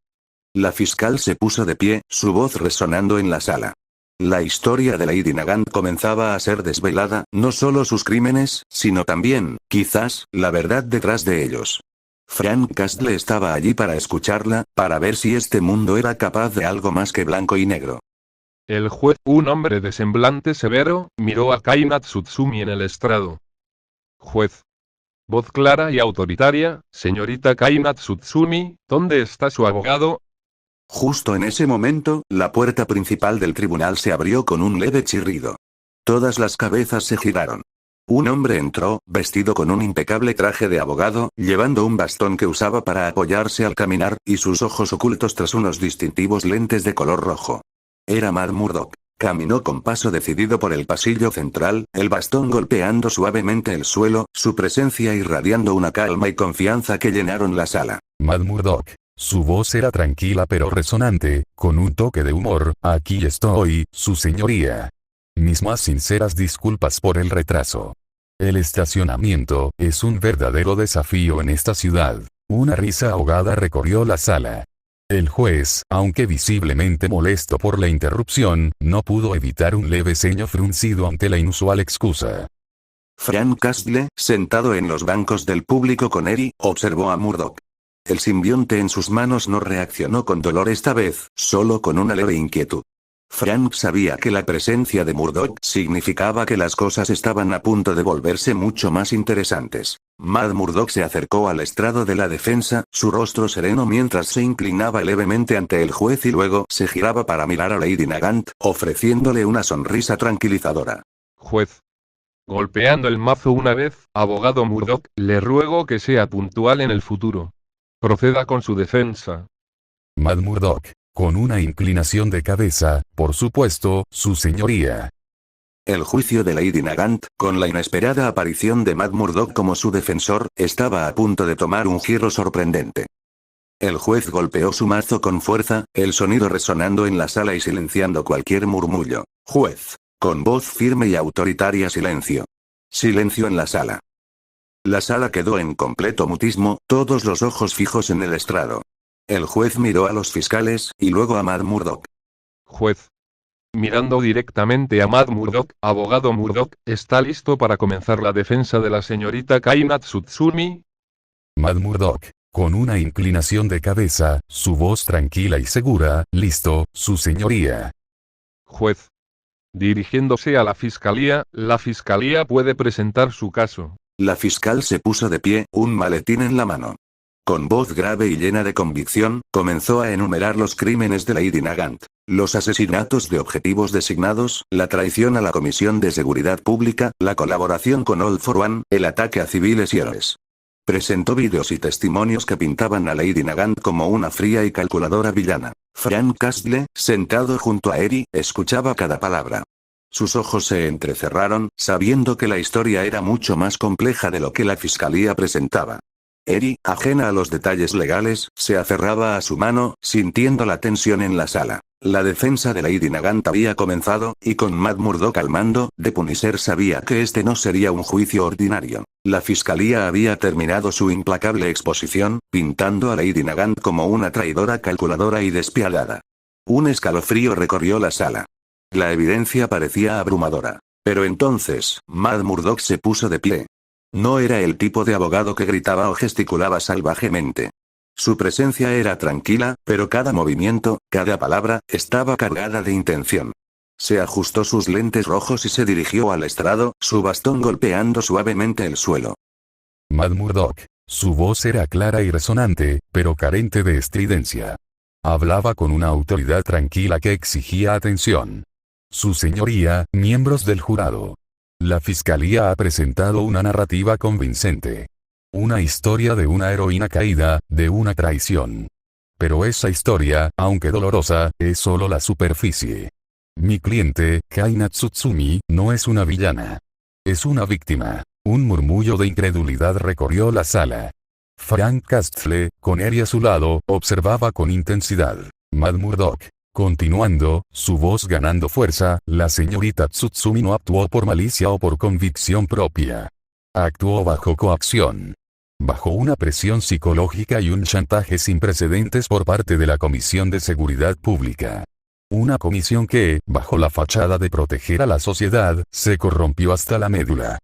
La fiscal se puso de pie, su voz resonando en la sala. La historia de Lady Nagant comenzaba a ser desvelada, no solo sus crímenes, sino también, quizás, la verdad detrás de ellos. Frank Castle estaba allí para escucharla, para ver si este mundo era capaz de algo más que blanco y negro. El juez, un hombre de semblante severo, miró a Kai Natsutsumi en el estrado. Juez. Voz clara y autoritaria, señorita Kai Natsutsumi, ¿dónde está su abogado? Justo en ese momento, la puerta principal del tribunal se abrió con un leve chirrido. Todas las cabezas se giraron. Un hombre entró, vestido con un impecable traje de abogado, llevando un bastón que usaba para apoyarse al caminar, y sus ojos ocultos tras unos distintivos lentes de color rojo. Era Matt Murdock. Caminó con paso decidido por el pasillo central, el bastón golpeando suavemente el suelo, su presencia irradiando una calma y confianza que llenaron la sala. Matt Murdock. Su voz era tranquila pero resonante, con un toque de humor. Aquí estoy, su señoría. Mis más sinceras disculpas por el retraso. El estacionamiento es un verdadero desafío en esta ciudad. Una risa ahogada recorrió la sala. El juez, aunque visiblemente molesto por la interrupción, no pudo evitar un leve ceño fruncido ante la inusual excusa. Frank Castle, sentado en los bancos del público con Eri, observó a Murdock. El simbionte en sus manos no reaccionó con dolor esta vez, solo con una leve inquietud. Frank sabía que la presencia de Murdock significaba que las cosas estaban a punto de volverse mucho más interesantes. Matt Murdock se acercó al estrado de la defensa, su rostro sereno mientras se inclinaba levemente ante el juez y luego se giraba para mirar a Lady Nagant, ofreciéndole una sonrisa tranquilizadora. Juez. Golpeando el mazo una vez, abogado Murdock, le ruego que sea puntual en el futuro. Proceda con su defensa. Matt Murdock. Con una inclinación de cabeza, por supuesto, su señoría. El juicio de Lady Nagant, con la inesperada aparición de Matt Murdock como su defensor, estaba a punto de tomar un giro sorprendente. El juez golpeó su mazo con fuerza, el sonido resonando en la sala y silenciando cualquier murmullo. Juez. Con voz firme y autoritaria silencio. Silencio en la sala. La sala quedó en completo mutismo, todos los ojos fijos en el estrado. El juez miró a los fiscales, y luego a Matt Murdock. Juez. Mirando directamente a Matt Murdock, abogado Murdock, ¿está listo para comenzar la defensa de la señorita Kai Natsutsumi? Matt Murdock. Con una inclinación de cabeza, su voz tranquila y segura, listo, su señoría. Juez. Dirigiéndose a la fiscalía puede presentar su caso. La fiscal se puso de pie, un maletín en la mano. Con voz grave y llena de convicción, comenzó a enumerar los crímenes de Lady Nagant. Los asesinatos de objetivos designados, la traición a la Comisión de Seguridad Pública, la colaboración con All for One, el ataque a civiles y héroes. Presentó vídeos y testimonios que pintaban a Lady Nagant como una fría y calculadora villana. Frank Castle, sentado junto a Eri, escuchaba cada palabra. Sus ojos se entrecerraron, sabiendo que la historia era mucho más compleja de lo que la fiscalía presentaba. Eri, ajena a los detalles legales, se aferraba a su mano, sintiendo la tensión en la sala. La defensa de Lady Nagant había comenzado, y con Matt Murdock al mando, de Punisher sabía que este no sería un juicio ordinario. La fiscalía había terminado su implacable exposición, pintando a Lady Nagant como una traidora calculadora y despiadada. Un escalofrío recorrió la sala. La evidencia parecía abrumadora. Pero entonces, Matt Murdock se puso de pie. No era el tipo de abogado que gritaba o gesticulaba salvajemente. Su presencia era tranquila, pero cada movimiento, cada palabra, estaba cargada de intención. Se ajustó sus lentes rojos y se dirigió al estrado, su bastón golpeando suavemente el suelo. Matt Murdock. Su voz era clara y resonante, pero carente de estridencia. Hablaba con una autoridad tranquila que exigía atención. Su señoría, miembros del jurado. La fiscalía ha presentado una narrativa convincente. Una historia de una heroína caída, de una traición. Pero esa historia, aunque dolorosa, es solo la superficie. Mi cliente, Kai Natsutsumi, no es una villana. Es una víctima. Un murmullo de incredulidad recorrió la sala. Frank Castle, con Eri a su lado, observaba con intensidad. Matt Murdock. Continuando, su voz ganando fuerza, la señorita Tsutsumi no actuó por malicia o por convicción propia. Actuó bajo coacción. Bajo una presión psicológica y un chantaje sin precedentes por parte de la Comisión de Seguridad Pública. Una comisión que, bajo la fachada de proteger a la sociedad, se corrompió hasta la médula.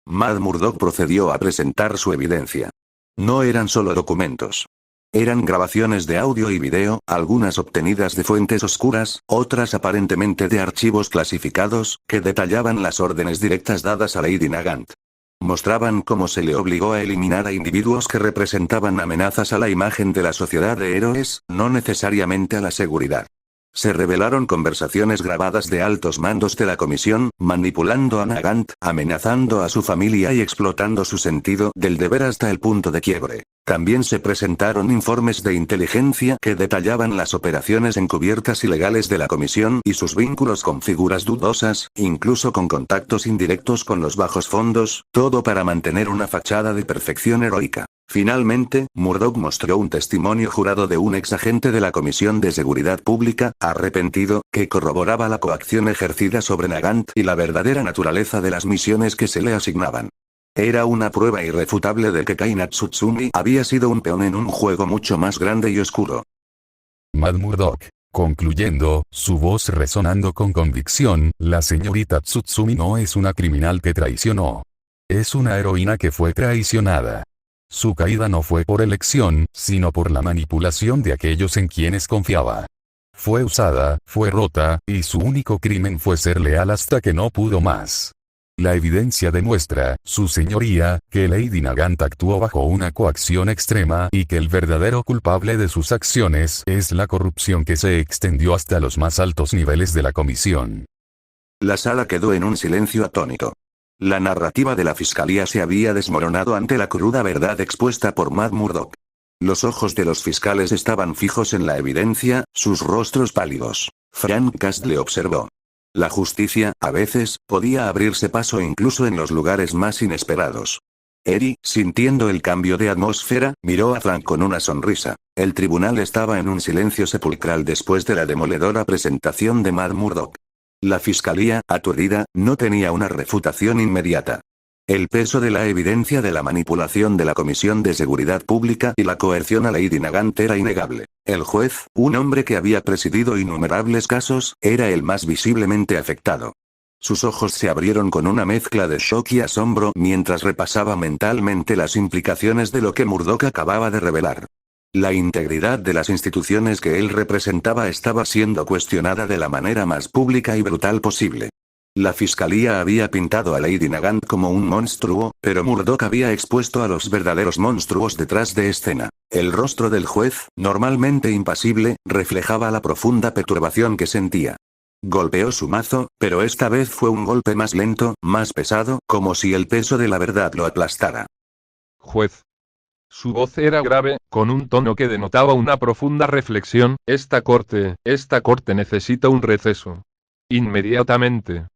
Matt Murdock procedió a presentar su evidencia. No eran solo documentos. Eran grabaciones de audio y video, algunas obtenidas de fuentes oscuras, otras aparentemente de archivos clasificados, que detallaban las órdenes directas dadas a Lady Nagant. Mostraban cómo se le obligó a eliminar a individuos que representaban amenazas a la imagen de la sociedad de héroes, no necesariamente a la seguridad. Se revelaron conversaciones grabadas de altos mandos de la comisión, manipulando a Nagant, amenazando a su familia y explotando su sentido del deber hasta el punto de quiebre. También se presentaron informes de inteligencia que detallaban las operaciones encubiertas y legales de la comisión y sus vínculos con figuras dudosas, incluso con contactos indirectos con los bajos fondos, todo para mantener una fachada de perfección heroica. Finalmente, Murdock mostró un testimonio jurado de un exagente de la Comisión de Seguridad Pública, arrepentido, que corroboraba la coacción ejercida sobre Nagant y la verdadera naturaleza de las misiones que se le asignaban. Era una prueba irrefutable de que Kai Natsutsumi había sido un peón en un juego mucho más grande y oscuro. Matt Murdock. Concluyendo, su voz resonando con convicción, la señorita Tsutsumi no es una criminal que traicionó. Es una heroína que fue traicionada. Su caída no fue por elección, sino por la manipulación de aquellos en quienes confiaba. Fue usada, fue rota, y su único crimen fue ser leal hasta que no pudo más. La evidencia demuestra, su señoría, que Lady Nagant actuó bajo una coacción extrema y que el verdadero culpable de sus acciones es la corrupción que se extendió hasta los más altos niveles de la comisión. La sala quedó en un silencio atónito. La narrativa de la fiscalía se había desmoronado ante la cruda verdad expuesta por Matt Murdock. Los ojos de los fiscales estaban fijos en la evidencia, sus rostros pálidos. Frank Castle observó. La justicia, a veces, podía abrirse paso incluso en los lugares más inesperados. Eri, sintiendo el cambio de atmósfera, miró a Frank con una sonrisa. El tribunal estaba en un silencio sepulcral después de la demoledora presentación de Matt Murdock. La fiscalía, aturdida, no tenía una refutación inmediata. El peso de la evidencia de la manipulación de la Comisión de Seguridad Pública y la coerción a Lady Nagant era innegable. El juez, un hombre que había presidido innumerables casos, era el más visiblemente afectado. Sus ojos se abrieron con una mezcla de shock y asombro mientras repasaba mentalmente las implicaciones de lo que Murdock acababa de revelar. La integridad de las instituciones que él representaba estaba siendo cuestionada de la manera más pública y brutal posible. La fiscalía había pintado a Lady Nagant como un monstruo, pero Murdock había expuesto a los verdaderos monstruos detrás de escena. El rostro del juez, normalmente impasible, reflejaba la profunda perturbación que sentía. Golpeó su mazo, pero esta vez fue un golpe más lento, más pesado, como si el peso de la verdad lo aplastara. Juez. Su voz era grave, con un tono que denotaba una profunda reflexión. Esta corte necesita un receso. Inmediatamente.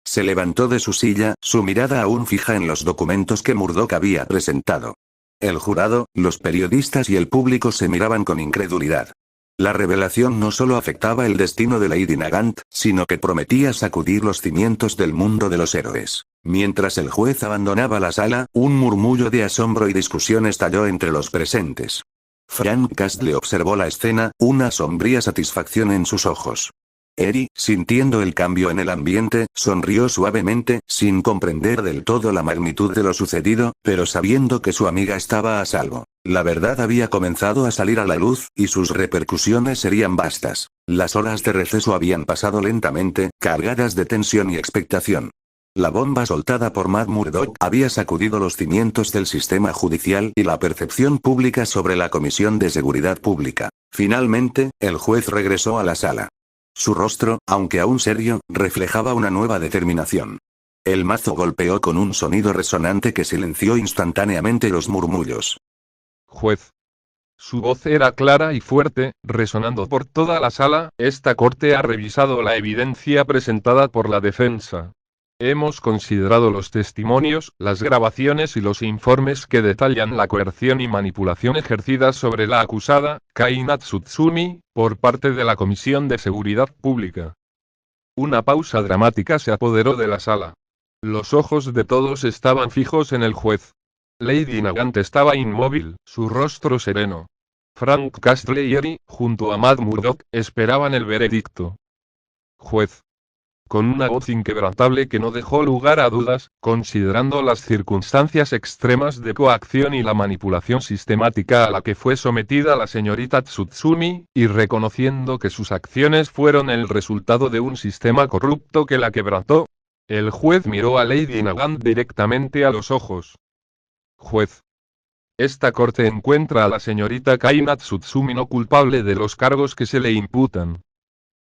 Se levantó de su silla, su mirada aún fija en los documentos que Murdock había presentado. El jurado, los periodistas y el público se miraban con incredulidad. La revelación no solo afectaba el destino de Lady Nagant, sino que prometía sacudir los cimientos del mundo de los héroes. Mientras el juez abandonaba la sala, un murmullo de asombro y discusión estalló entre los presentes. Frank Castle observó la escena, una sombría satisfacción en sus ojos. Eri, sintiendo el cambio en el ambiente, sonrió suavemente, sin comprender del todo la magnitud de lo sucedido, pero sabiendo que su amiga estaba a salvo. La verdad había comenzado a salir a la luz, y sus repercusiones serían vastas. Las horas de receso habían pasado lentamente, cargadas de tensión y expectación. La bomba soltada por Matt Murdock había sacudido los cimientos del sistema judicial y la percepción pública sobre la Comisión de Seguridad Pública. Finalmente, el juez regresó a la sala. Su rostro, aunque aún serio, reflejaba una nueva determinación. El mazo golpeó con un sonido resonante que silenció instantáneamente los murmullos. Juez. Su voz era clara y fuerte, resonando por toda la sala. Esta corte ha revisado la evidencia presentada por la defensa. Hemos considerado los testimonios, las grabaciones y los informes que detallan la coerción y manipulación ejercidas sobre la acusada, Kai Natsutsumi, por parte de la Comisión de Seguridad Pública. Una pausa dramática se apoderó de la sala. Los ojos de todos estaban fijos en el juez. Lady Nagant estaba inmóvil, su rostro sereno. Frank Castle y Eri, junto a Matt Murdock, esperaban el veredicto. Juez. Con una voz inquebrantable que no dejó lugar a dudas, considerando las circunstancias extremas de coacción y la manipulación sistemática a la que fue sometida la señorita Tsutsumi, y reconociendo que sus acciones fueron el resultado de un sistema corrupto que la quebrantó, el juez miró a Lady Nagant directamente a los ojos. Juez. Esta corte encuentra a la señorita Kai Natsutsumi no culpable de los cargos que se le imputan.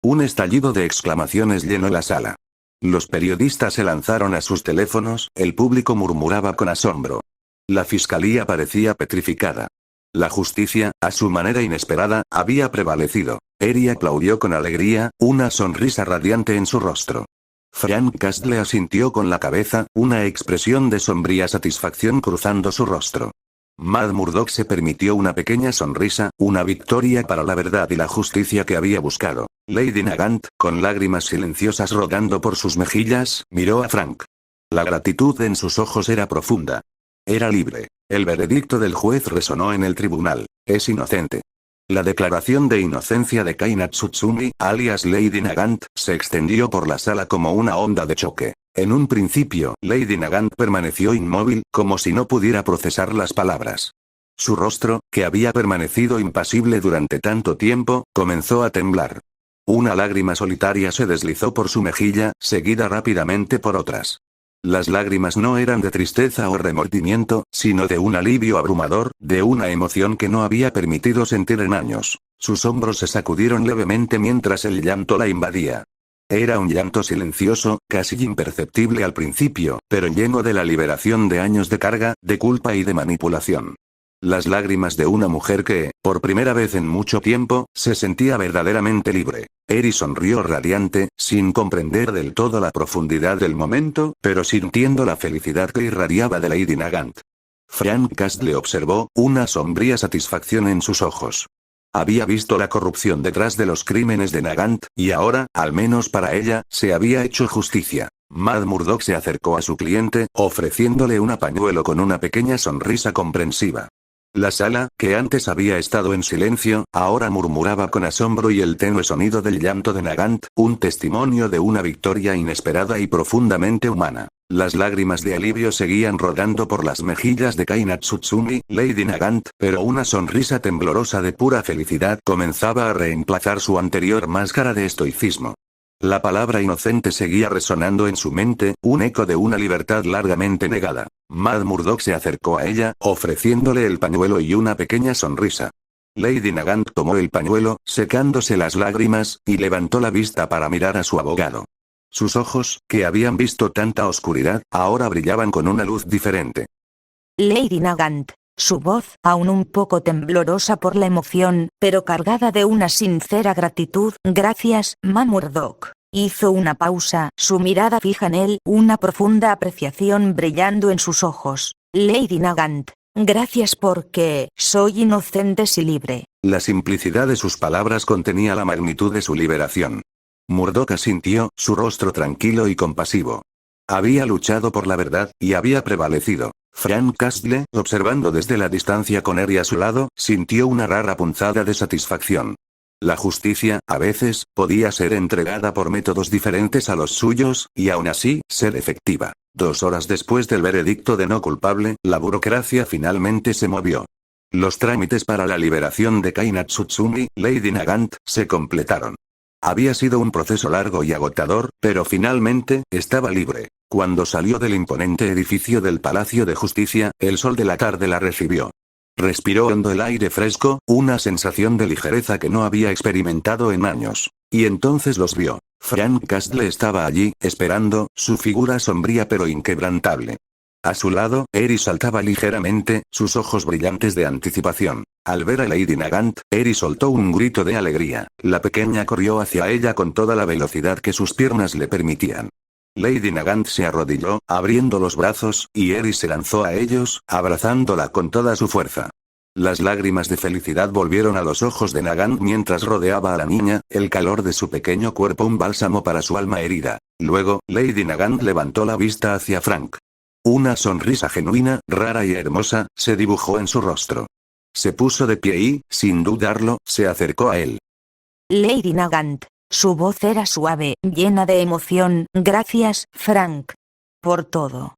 Un estallido de exclamaciones llenó la sala. Los periodistas se lanzaron a sus teléfonos, el público murmuraba con asombro. La fiscalía parecía petrificada. La justicia, a su manera inesperada, había prevalecido. Eri aplaudió con alegría, una sonrisa radiante en su rostro. Frank Castle asintió con la cabeza, una expresión de sombría satisfacción cruzando su rostro. Matt Murdock se permitió una pequeña sonrisa, una victoria para la verdad y la justicia que había buscado. Lady Nagant, con lágrimas silenciosas rodando por sus mejillas, miró a Frank. La gratitud en sus ojos era profunda. Era libre. El veredicto del juez resonó en el tribunal. Es inocente. La declaración de inocencia de Kai Natsutsumi, alias Lady Nagant, se extendió por la sala como una onda de choque. En un principio, Lady Nagant permaneció inmóvil, como si no pudiera procesar las palabras. Su rostro, que había permanecido impasible durante tanto tiempo, comenzó a temblar. Una lágrima solitaria se deslizó por su mejilla, seguida rápidamente por otras. Las lágrimas no eran de tristeza o remordimiento, sino de un alivio abrumador, de una emoción que no había permitido sentir en años. Sus hombros se sacudieron levemente mientras el llanto la invadía. Era un llanto silencioso, casi imperceptible al principio, pero lleno de la liberación de años de carga, de culpa y de manipulación. Las lágrimas de una mujer que, por primera vez en mucho tiempo, se sentía verdaderamente libre. Eri sonrió radiante, sin comprender del todo la profundidad del momento, pero sintiendo la felicidad que irradiaba de Lady Nagant. Frank Castle observó, una sombría satisfacción en sus ojos. Había visto la corrupción detrás de los crímenes de Nagant, y ahora, al menos para ella, se había hecho justicia. Matt Murdock se acercó a su cliente, ofreciéndole un pañuelo con una pequeña sonrisa comprensiva. La sala, que antes había estado en silencio, ahora murmuraba con asombro y el tenue sonido del llanto de Nagant, un testimonio de una victoria inesperada y profundamente humana. Las lágrimas de alivio seguían rodando por las mejillas de Kai Natsutsumi, Lady Nagant, pero una sonrisa temblorosa de pura felicidad comenzaba a reemplazar su anterior máscara de estoicismo. La palabra inocente seguía resonando en su mente, un eco de una libertad largamente negada. Matt Murdock se acercó a ella, ofreciéndole el pañuelo y una pequeña sonrisa. Lady Nagant tomó el pañuelo, secándose las lágrimas, y levantó la vista para mirar a su abogado. Sus ojos, que habían visto tanta oscuridad, ahora brillaban con una luz diferente. Lady Nagant, su voz, aún un poco temblorosa por la emoción, pero cargada de una sincera gratitud. Gracias, Matt Murdock. Hizo una pausa, su mirada fija en él, una profunda apreciación brillando en sus ojos. Lady Nagant, gracias porque soy inocente y libre. La simplicidad de sus palabras contenía la magnitud de su liberación. Murdock asintió, su rostro tranquilo y compasivo. Había luchado por la verdad, y había prevalecido. Frank Castle, observando desde la distancia con Eri a su lado, sintió una rara punzada de satisfacción. La justicia, a veces, podía ser entregada por métodos diferentes a los suyos, y aún así, ser efectiva. 2 horas después del veredicto de no culpable, la burocracia finalmente se movió. Los trámites para la liberación de Kai Natsutsumi, Lady Nagant, se completaron. Había sido un proceso largo y agotador, pero finalmente, estaba libre. Cuando salió del imponente edificio del Palacio de Justicia, el sol de la tarde la recibió. Respiró hondo el aire fresco, una sensación de ligereza que no había experimentado en años. Y entonces los vio. Frank Castle estaba allí, esperando, su figura sombría pero inquebrantable. A su lado, Eri saltaba ligeramente, sus ojos brillantes de anticipación. Al ver a Lady Nagant, Eri soltó un grito de alegría. La pequeña corrió hacia ella con toda la velocidad que sus piernas le permitían. Lady Nagant se arrodilló, abriendo los brazos, y Eri se lanzó a ellos, abrazándola con toda su fuerza. Las lágrimas de felicidad volvieron a los ojos de Nagant mientras rodeaba a la niña, el calor de su pequeño cuerpo un bálsamo para su alma herida. Luego, Lady Nagant levantó la vista hacia Frank. Una sonrisa genuina, rara y hermosa, se dibujó en su rostro. Se puso de pie y, sin dudarlo, se acercó a él. Lady Nagant. Su voz era suave, llena de emoción. Gracias, Frank. Por todo.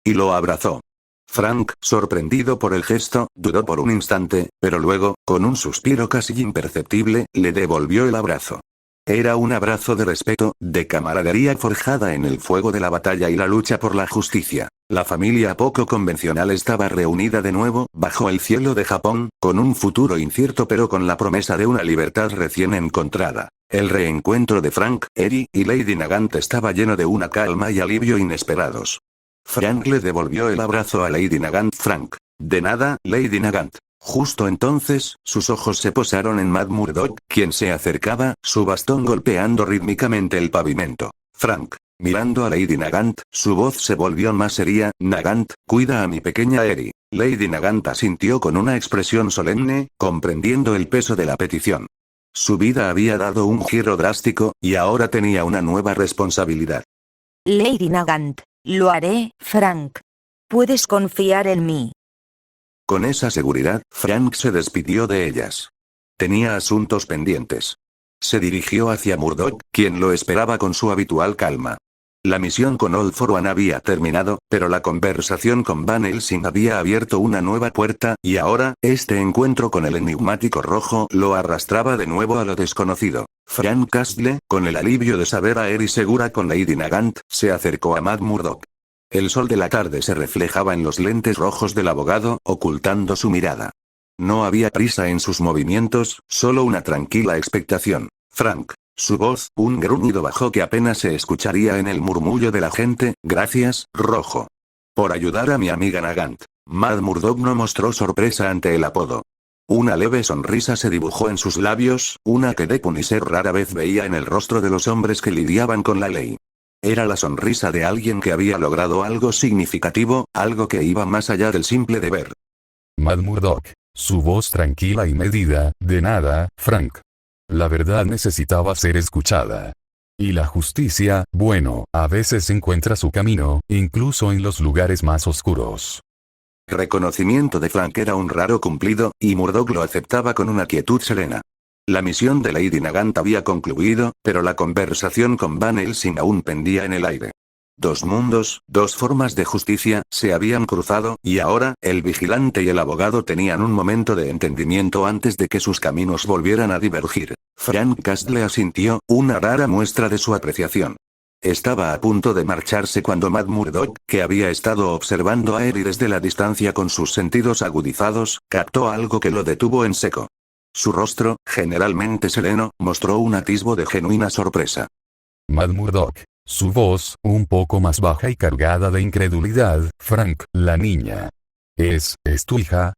Y lo abrazó. Frank, sorprendido por el gesto, dudó por un instante, pero luego, con un suspiro casi imperceptible, le devolvió el abrazo. Era un abrazo de respeto, de camaradería forjada en el fuego de la batalla y la lucha por la justicia. La familia poco convencional estaba reunida de nuevo, bajo el cielo de Japón, con un futuro incierto pero con la promesa de una libertad recién encontrada. El reencuentro de Frank, Eri y Lady Nagant estaba lleno de una calma y alivio inesperados. Frank le devolvió el abrazo a Lady Nagant. Frank. De nada, Lady Nagant. Justo entonces, sus ojos se posaron en Matt Murdock, quien se acercaba, su bastón golpeando rítmicamente el pavimento. Frank. Mirando a Lady Nagant, su voz se volvió más seria. Nagant, cuida a mi pequeña Eri. Lady Nagant asintió con una expresión solemne, comprendiendo el peso de la petición. Su vida había dado un giro drástico, y ahora tenía una nueva responsabilidad. Lady Nagant. Lo haré, Frank. Puedes confiar en mí. Con esa seguridad, Frank se despidió de ellas. Tenía asuntos pendientes. Se dirigió hacia Murdock, quien lo esperaba con su habitual calma. La misión con All for One había terminado, pero la conversación con Van Helsing había abierto una nueva puerta, y ahora, este encuentro con el enigmático rojo lo arrastraba de nuevo a lo desconocido. Frank Castle, con el alivio de saber a Eri segura con Lady Nagant, se acercó a Matt Murdock. El sol de la tarde se reflejaba en los lentes rojos del abogado, ocultando su mirada. No había prisa en sus movimientos, solo una tranquila expectación. Frank. Su voz, un gruñido bajo que apenas se escucharía en el murmullo de la gente. Gracias, Rojo. Por ayudar a mi amiga Nagant. Matt Murdock no mostró sorpresa ante el apodo. Una leve sonrisa se dibujó en sus labios, una que de Punisher rara vez veía en el rostro de los hombres que lidiaban con la ley. Era la sonrisa de alguien que había logrado algo significativo, algo que iba más allá del simple deber. Matt Murdock. Su voz tranquila y medida. De nada, Frank. La verdad necesitaba ser escuchada. Y la justicia, bueno, a veces encuentra su camino, incluso en los lugares más oscuros. El reconocimiento de Frank era un raro cumplido, y Murdock lo aceptaba con una quietud serena. La misión de Lady Nagant había concluido, pero la conversación con Van Helsing aún pendía en el aire. Dos mundos, dos formas de justicia, se habían cruzado, y ahora, el vigilante y el abogado tenían un momento de entendimiento antes de que sus caminos volvieran a divergir. Frank Castle asintió, una rara muestra de su apreciación. Estaba a punto de marcharse cuando Matt Murdock, que había estado observando a Eri desde la distancia con sus sentidos agudizados, captó algo que lo detuvo en seco. Su rostro, generalmente sereno, mostró un atisbo de genuina sorpresa. Matt Murdock. Su voz, un poco más baja y cargada de incredulidad. Frank, la niña. ¿Es tu hija?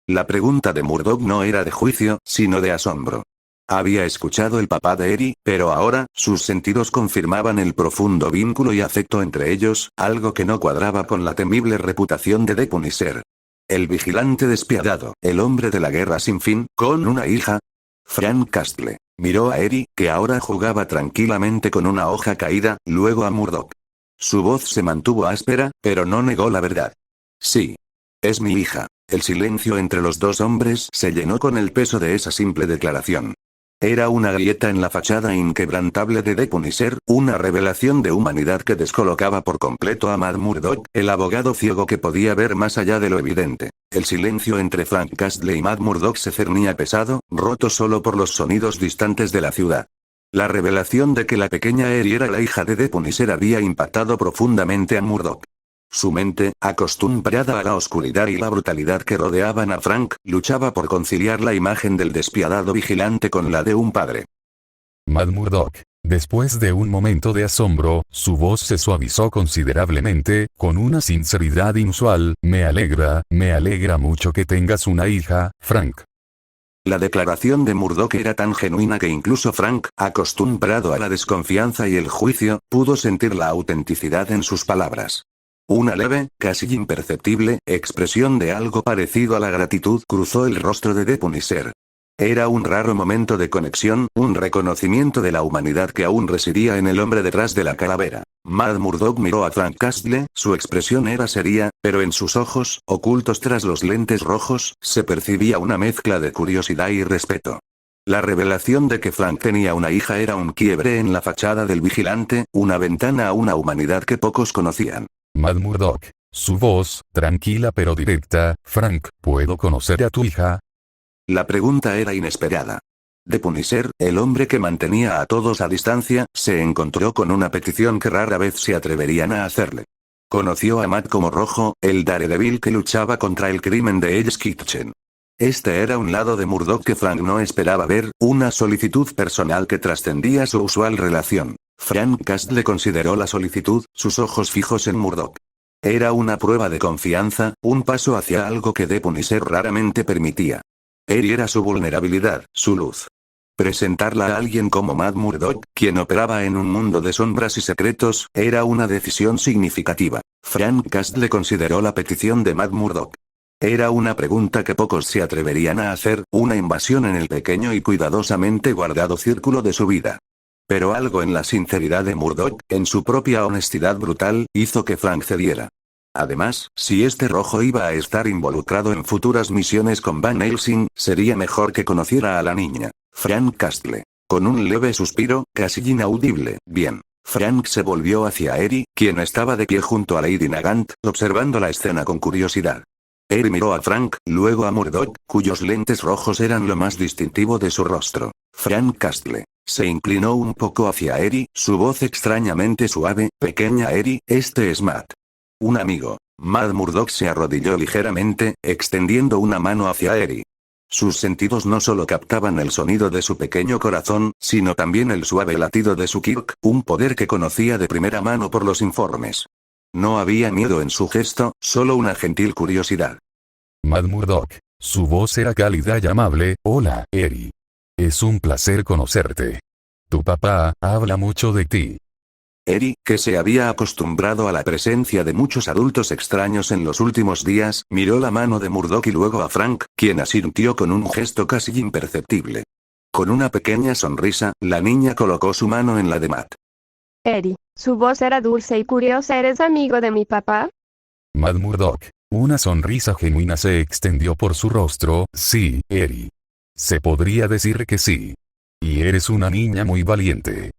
La pregunta de Murdock no era de juicio, sino de asombro. Había escuchado el papá de Eri, pero ahora, sus sentidos confirmaban el profundo vínculo y afecto entre ellos, algo que no cuadraba con la temible reputación de The Punisher. El vigilante despiadado, el hombre de la guerra sin fin, con una hija. Frank Castle. Miró a Eri, que ahora jugaba tranquilamente con una hoja caída, luego a Murdock. Su voz se mantuvo áspera, pero no negó la verdad. Sí. Es mi hija. El silencio entre los dos hombres se llenó con el peso de esa simple declaración. Era una grieta en la fachada inquebrantable de The Punisher, una revelación de humanidad que descolocaba por completo a Matt Murdock, el abogado ciego que podía ver más allá de lo evidente. El silencio entre Frank Castle y Matt Murdock se cernía pesado, roto solo por los sonidos distantes de la ciudad. La revelación de que la pequeña Eri era la hija de The Punisher había impactado profundamente a Murdock. Su mente, acostumbrada a la oscuridad y la brutalidad que rodeaban a Frank, luchaba por conciliar la imagen del despiadado vigilante con la de un padre. Matt Murdock. Después de un momento de asombro, su voz se suavizó considerablemente, con una sinceridad inusual. Me alegra mucho que tengas una hija, Frank. La declaración de Murdoch era tan genuina que incluso Frank, acostumbrado a la desconfianza y el juicio, pudo sentir la autenticidad en sus palabras. Una leve, casi imperceptible, expresión de algo parecido a la gratitud cruzó el rostro de The Punisher. Era un raro momento de conexión, un reconocimiento de la humanidad que aún residía en el hombre detrás de la calavera. Matt Murdock miró a Frank Castle, su expresión era seria, pero en sus ojos, ocultos tras los lentes rojos, se percibía una mezcla de curiosidad y respeto. La revelación de que Frank tenía una hija era un quiebre en la fachada del vigilante, una ventana a una humanidad que pocos conocían. Matt Murdock. Su voz, tranquila pero directa. Frank, ¿puedo conocer a tu hija? La pregunta era inesperada. The Punisher, el hombre que mantenía a todos a distancia, se encontró con una petición que rara vez se atreverían a hacerle. Conoció a Matt como Rojo, el Daredevil que luchaba contra el crimen de Hell's Kitchen. Este era un lado de Murdock que Frank no esperaba ver, una solicitud personal que trascendía su usual relación. Frank Castle consideró la solicitud, sus ojos fijos en Murdock. Era una prueba de confianza, un paso hacia algo que The Punisher raramente permitía. Él era su vulnerabilidad, su luz. Presentarla a alguien como Matt Murdock, quien operaba en un mundo de sombras y secretos, era una decisión significativa. Frank Castle consideró la petición de Matt Murdock. Era una pregunta que pocos se atreverían a hacer, una invasión en el pequeño y cuidadosamente guardado círculo de su vida. Pero algo en la sinceridad de Murdock, en su propia honestidad brutal, hizo que Frank cediera. Además, si este Rojo iba a estar involucrado en futuras misiones con Van Helsing, sería mejor que conociera a la niña. Frank Castle. Con un leve suspiro, casi inaudible. Bien. Frank se volvió hacia Eri, quien estaba de pie junto a Lady Nagant, observando la escena con curiosidad. Eri miró a Frank, luego a Murdock, cuyos lentes rojos eran lo más distintivo de su rostro. Frank Castle. Se inclinó un poco hacia Eri, su voz extrañamente suave. Pequeña Eri, este es Matt. Un amigo. Matt Murdock se arrodilló ligeramente, extendiendo una mano hacia Eri. Sus sentidos no solo captaban el sonido de su pequeño corazón, sino también el suave latido de su Kirk, un poder que conocía de primera mano por los informes. No había miedo en su gesto, solo una gentil curiosidad. Matt Murdock. Su voz era cálida y amable. Hola, Eri. Es un placer conocerte. Tu papá habla mucho de ti. Eri, que se había acostumbrado a la presencia de muchos adultos extraños en los últimos días, miró la mano de Murdock y luego a Frank, quien asintió con un gesto casi imperceptible. Con una pequeña sonrisa, la niña colocó su mano en la de Matt. Eri, su voz era dulce y curiosa. ¿Eres amigo de mi papá? Matt Murdock. Una sonrisa genuina se extendió por su rostro. Sí, Eri. Se podría decir que sí. Y eres una niña muy valiente.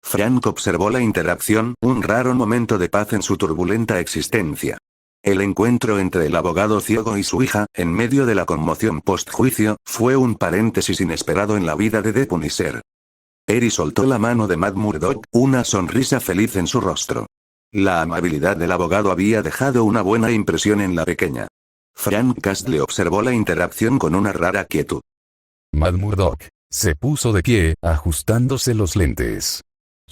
Frank observó la interacción, un raro momento de paz en su turbulenta existencia. El encuentro entre el abogado ciego y su hija, en medio de la conmoción postjuicio, fue un paréntesis inesperado en la vida de The Punisher. Eri soltó la mano de Matt Murdock, una sonrisa feliz en su rostro. La amabilidad del abogado había dejado una buena impresión en la pequeña. Frank Castle observó la interacción con una rara quietud. Matt Murdock se puso de pie, ajustándose los lentes.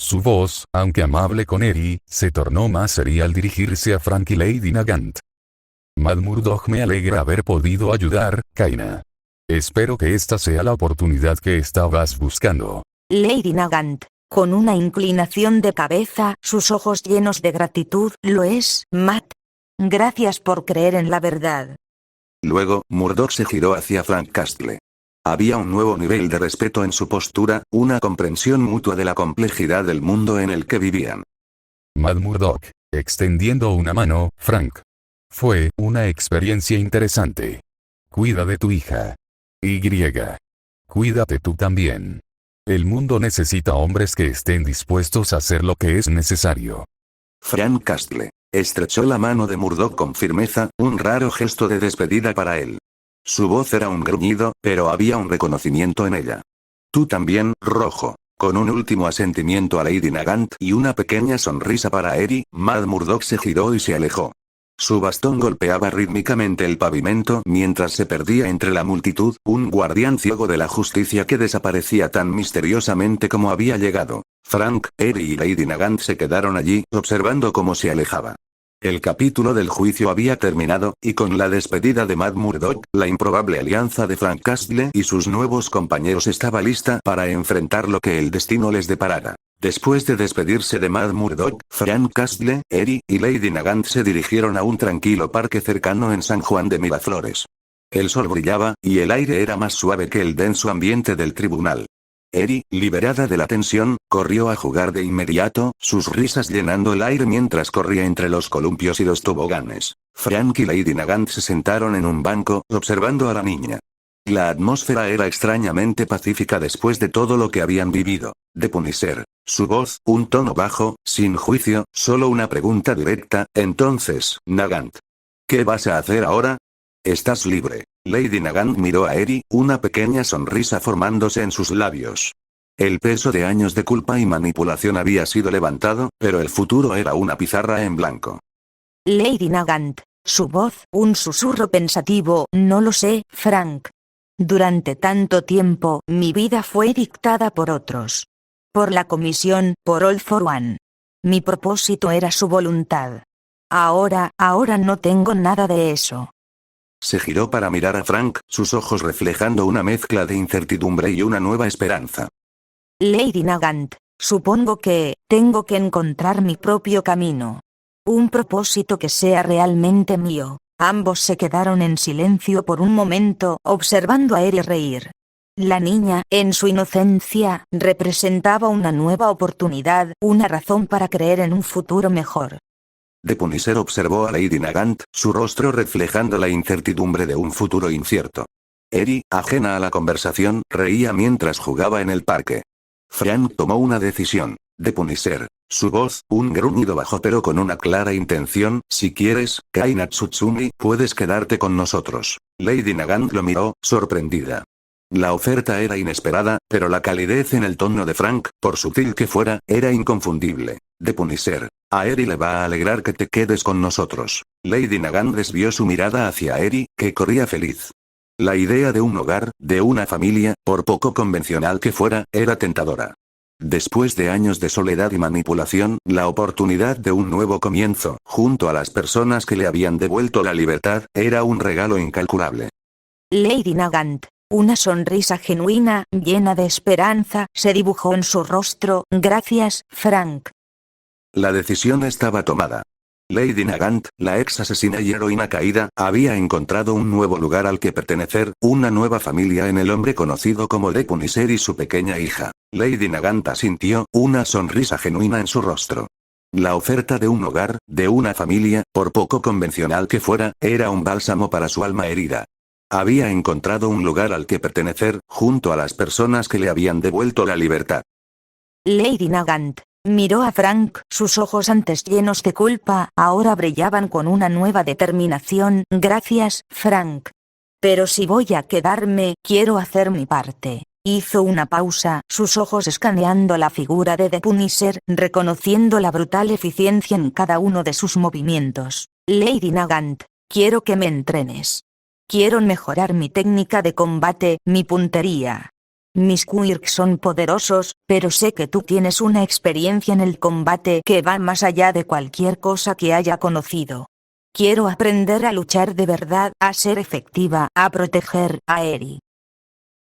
Su voz, aunque amable con Eri, se tornó más seria al dirigirse a Frank y Lady Nagant. Matt Murdock, me alegra haber podido ayudar, Kaina. Espero que esta sea la oportunidad que estabas buscando. Lady Nagant, con una inclinación de cabeza, sus ojos llenos de gratitud. Lo es, Matt. Gracias por creer en la verdad. Luego, Murdock se giró hacia Frank Castle. Había un nuevo nivel de respeto en su postura, una comprensión mutua de la complejidad del mundo en el que vivían. Matt Murdock, extendiendo una mano. Frank. Fue una experiencia interesante. Cuida de tu hija. Y. Cuídate tú también. El mundo necesita hombres que estén dispuestos a hacer lo que es necesario. Frank Castle estrechó la mano de Murdock con firmeza, un raro gesto de despedida para él. Su voz era un gruñido, pero había un reconocimiento en ella. Tú también, Rojo. Con un último asentimiento a Lady Nagant y una pequeña sonrisa para Eri, Matt Murdock se giró y se alejó. Su bastón golpeaba rítmicamente el pavimento mientras se perdía entre la multitud, un guardián ciego de la justicia que desaparecía tan misteriosamente como había llegado. Frank, Eri y Lady Nagant se quedaron allí, observando cómo se alejaba. El capítulo del juicio había terminado, y con la despedida de Matt Murdock, la improbable alianza de Frank Castle y sus nuevos compañeros estaba lista para enfrentar lo que el destino les deparara. Después de despedirse de Matt Murdock, Frank Castle, Eri y Lady Nagant se dirigieron a un tranquilo parque cercano en San Juan de Miraflores. El sol brillaba, y el aire era más suave que el denso ambiente del tribunal. Eri, liberada de la tensión, corrió a jugar de inmediato, sus risas llenando el aire mientras corría entre los columpios y los toboganes. Frank y Lady Nagant se sentaron en un banco, observando a la niña. La atmósfera era extrañamente pacífica después de todo lo que habían vivido. De Punisher. Su voz, un tono bajo, sin juicio, solo una pregunta directa. Entonces, Nagant, ¿qué vas a hacer ahora? Estás libre. Lady Nagant miró a Eri, una pequeña sonrisa formándose en sus labios. El peso de años de culpa y manipulación había sido levantado, pero el futuro era una pizarra en blanco. Lady Nagant. Su voz, un susurro pensativo. No lo sé, Frank. Durante tanto tiempo, mi vida fue dictada por otros. Por la comisión, por All for One. Mi propósito era su voluntad. Ahora no tengo nada de eso. Se giró para mirar a Frank, sus ojos reflejando una mezcla de incertidumbre y una nueva esperanza. Lady Nagant, supongo que tengo que encontrar mi propio camino. Un propósito que sea realmente mío. Ambos se quedaron en silencio por un momento, observando a Eri reír. La niña, en su inocencia, representaba una nueva oportunidad, una razón para creer en un futuro mejor. De Punisher observó a Lady Nagant, su rostro reflejando la incertidumbre de un futuro incierto. Eri, ajena a la conversación, reía mientras jugaba en el parque. Frank tomó una decisión. De Punisher. Su voz, un gruñido bajo pero con una clara intención. Si quieres, Kai Natsutsumi, puedes quedarte con nosotros. Lady Nagant lo miró, sorprendida. La oferta era inesperada, pero la calidez en el tono de Frank, por sutil que fuera, era inconfundible. De Punisher. A Eri le va a alegrar que te quedes con nosotros. Lady Nagant desvió su mirada hacia Eri, que corría feliz. La idea de un hogar, de una familia, por poco convencional que fuera, era tentadora. Después de años de soledad y manipulación, la oportunidad de un nuevo comienzo, junto a las personas que le habían devuelto la libertad, era un regalo incalculable. Lady Nagant. Una sonrisa genuina, llena de esperanza, se dibujó en su rostro. Gracias, Frank. La decisión estaba tomada. Lady Nagant, la ex asesina y heroína caída, había encontrado un nuevo lugar al que pertenecer, una nueva familia en el hombre conocido como The Punisher y su pequeña hija. Lady Nagant asintió, una sonrisa genuina en su rostro. La oferta de un hogar, de una familia, por poco convencional que fuera, era un bálsamo para su alma herida. Había encontrado un lugar al que pertenecer, junto a las personas que le habían devuelto la libertad. Lady Nagant miró a Frank, sus ojos antes llenos de culpa, ahora brillaban con una nueva determinación. Gracias, Frank. Pero si voy a quedarme, quiero hacer mi parte. Hizo una pausa, sus ojos escaneando la figura de The Punisher, reconociendo la brutal eficiencia en cada uno de sus movimientos. Lady Nagant, quiero que me entrenes. Quiero mejorar mi técnica de combate, mi puntería. Mis quirks son poderosos, pero sé que tú tienes una experiencia en el combate que va más allá de cualquier cosa que haya conocido. Quiero aprender a luchar de verdad, a ser efectiva, a proteger a Eri.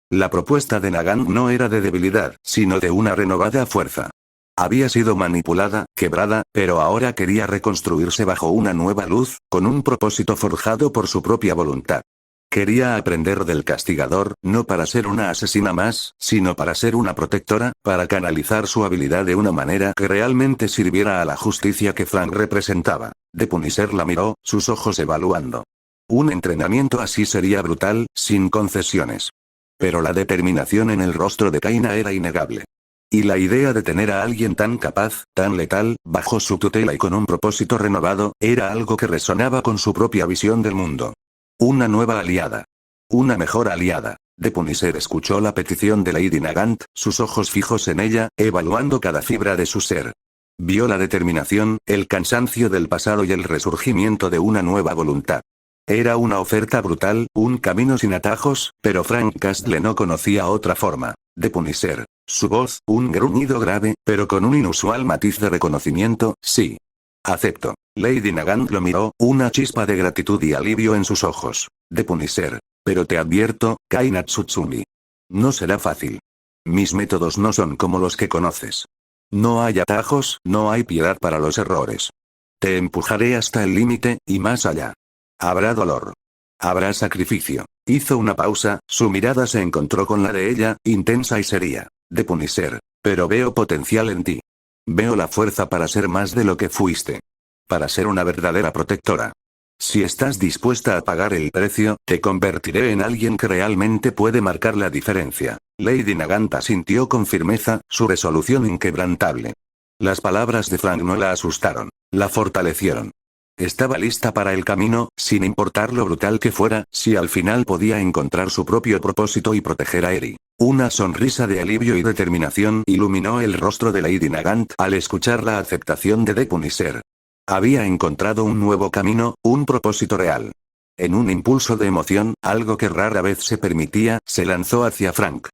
La propuesta de Nagant no era de debilidad, sino de una renovada fuerza. Había sido manipulada, quebrada, pero ahora quería reconstruirse bajo una nueva luz, con un propósito forjado por su propia voluntad. Quería aprender del castigador, no para ser una asesina más, sino para ser una protectora, para canalizar su habilidad de una manera que realmente sirviera a la justicia que Frank representaba. The Punisher la miró, sus ojos evaluando. Un entrenamiento así sería brutal, sin concesiones. Pero la determinación en el rostro de Kaina era innegable. Y la idea de tener a alguien tan capaz, tan letal, bajo su tutela y con un propósito renovado, era algo que resonaba con su propia visión del mundo. Una nueva aliada. Una mejor aliada. The Punisher escuchó la petición de Lady Nagant, sus ojos fijos en ella, evaluando cada fibra de su ser. Vio la determinación, el cansancio del pasado y el resurgimiento de una nueva voluntad. Era una oferta brutal, un camino sin atajos, pero Frank Castle no conocía otra forma de Punisher. Su voz, un gruñido grave, pero con un inusual matiz de reconocimiento. Sí. Acepto. Lady Nagant lo miró, una chispa de gratitud y alivio en sus ojos. De Punisher. Pero te advierto, Kai Natsutsumi. No será fácil. Mis métodos no son como los que conoces. No hay atajos, no hay piedad para los errores. Te empujaré hasta el límite, y más allá. Habrá dolor. Habrá sacrificio. Hizo una pausa, su mirada se encontró con la de ella, intensa y seria. De Punisher. Pero veo potencial en ti. Veo la fuerza para ser más de lo que fuiste. Para ser una verdadera protectora. Si estás dispuesta a pagar el precio, te convertiré en alguien que realmente puede marcar la diferencia. Lady Nagant asintió con firmeza, su resolución inquebrantable. Las palabras de Frank no la asustaron, la fortalecieron. Estaba lista para el camino, sin importar lo brutal que fuera, si al final podía encontrar su propio propósito y proteger a Eri. Una sonrisa de alivio y determinación iluminó el rostro de Lady Nagant al escuchar la aceptación de The Punisher. Había encontrado un nuevo camino, un propósito real. En un impulso de emoción, algo que rara vez se permitía, se lanzó hacia Frank.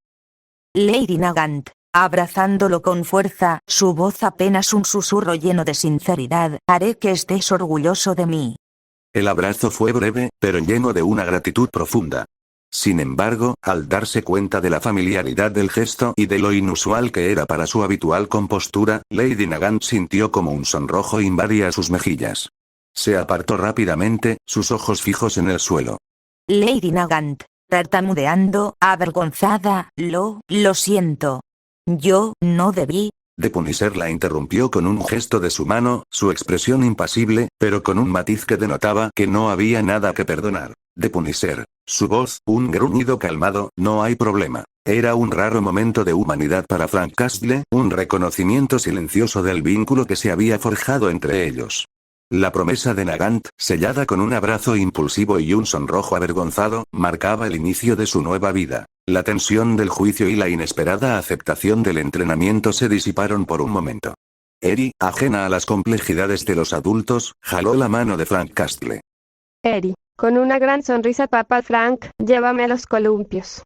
Lady Nagant, abrazándolo con fuerza, su voz apenas un susurro lleno de sinceridad, haré que estés orgulloso de mí. El abrazo fue breve, pero lleno de una gratitud profunda. Sin embargo, al darse cuenta de la familiaridad del gesto y de lo inusual que era para su habitual compostura, Lady Nagant sintió como un sonrojo invadía sus mejillas. Se apartó rápidamente, sus ojos fijos en el suelo. Lady Nagant, tartamudeando, avergonzada, lo siento. Yo no debí. The Punisher la interrumpió con un gesto de su mano, su expresión impasible, pero con un matiz que denotaba que no había nada que perdonar. The Punisher. Su voz, un gruñido calmado, no hay problema. Era un raro momento de humanidad para Frank Castle, un reconocimiento silencioso del vínculo que se había forjado entre ellos. La promesa de Nagant, sellada con un abrazo impulsivo y un sonrojo avergonzado, marcaba el inicio de su nueva vida. La tensión del juicio y la inesperada aceptación del entrenamiento se disiparon por un momento. Eri, ajena a las complejidades de los adultos, jaló la mano de Frank Castle. Eri, con una gran sonrisa papá Frank, llévame a los columpios.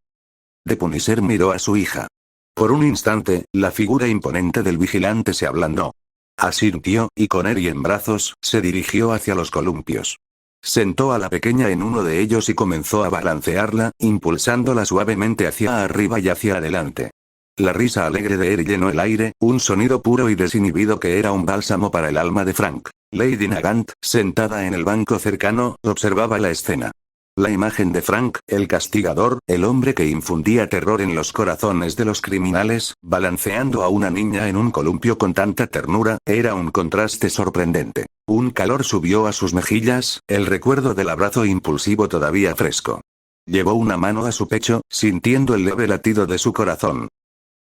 The Punisher miró a su hija. Por un instante, la figura imponente del vigilante se ablandó. Asintió, y con Eri en brazos, se dirigió hacia los columpios. Sentó a la pequeña en uno de ellos y comenzó a balancearla, impulsándola suavemente hacia arriba y hacia adelante. La risa alegre de Eri llenó el aire, un sonido puro y desinhibido que era un bálsamo para el alma de Frank. Lady Nagant, sentada en el banco cercano, observaba la escena. La imagen de Frank, el castigador, el hombre que infundía terror en los corazones de los criminales, balanceando a una niña en un columpio con tanta ternura, era un contraste sorprendente. Un calor subió a sus mejillas, el recuerdo del abrazo impulsivo todavía fresco. Llevó una mano a su pecho, sintiendo el leve latido de su corazón.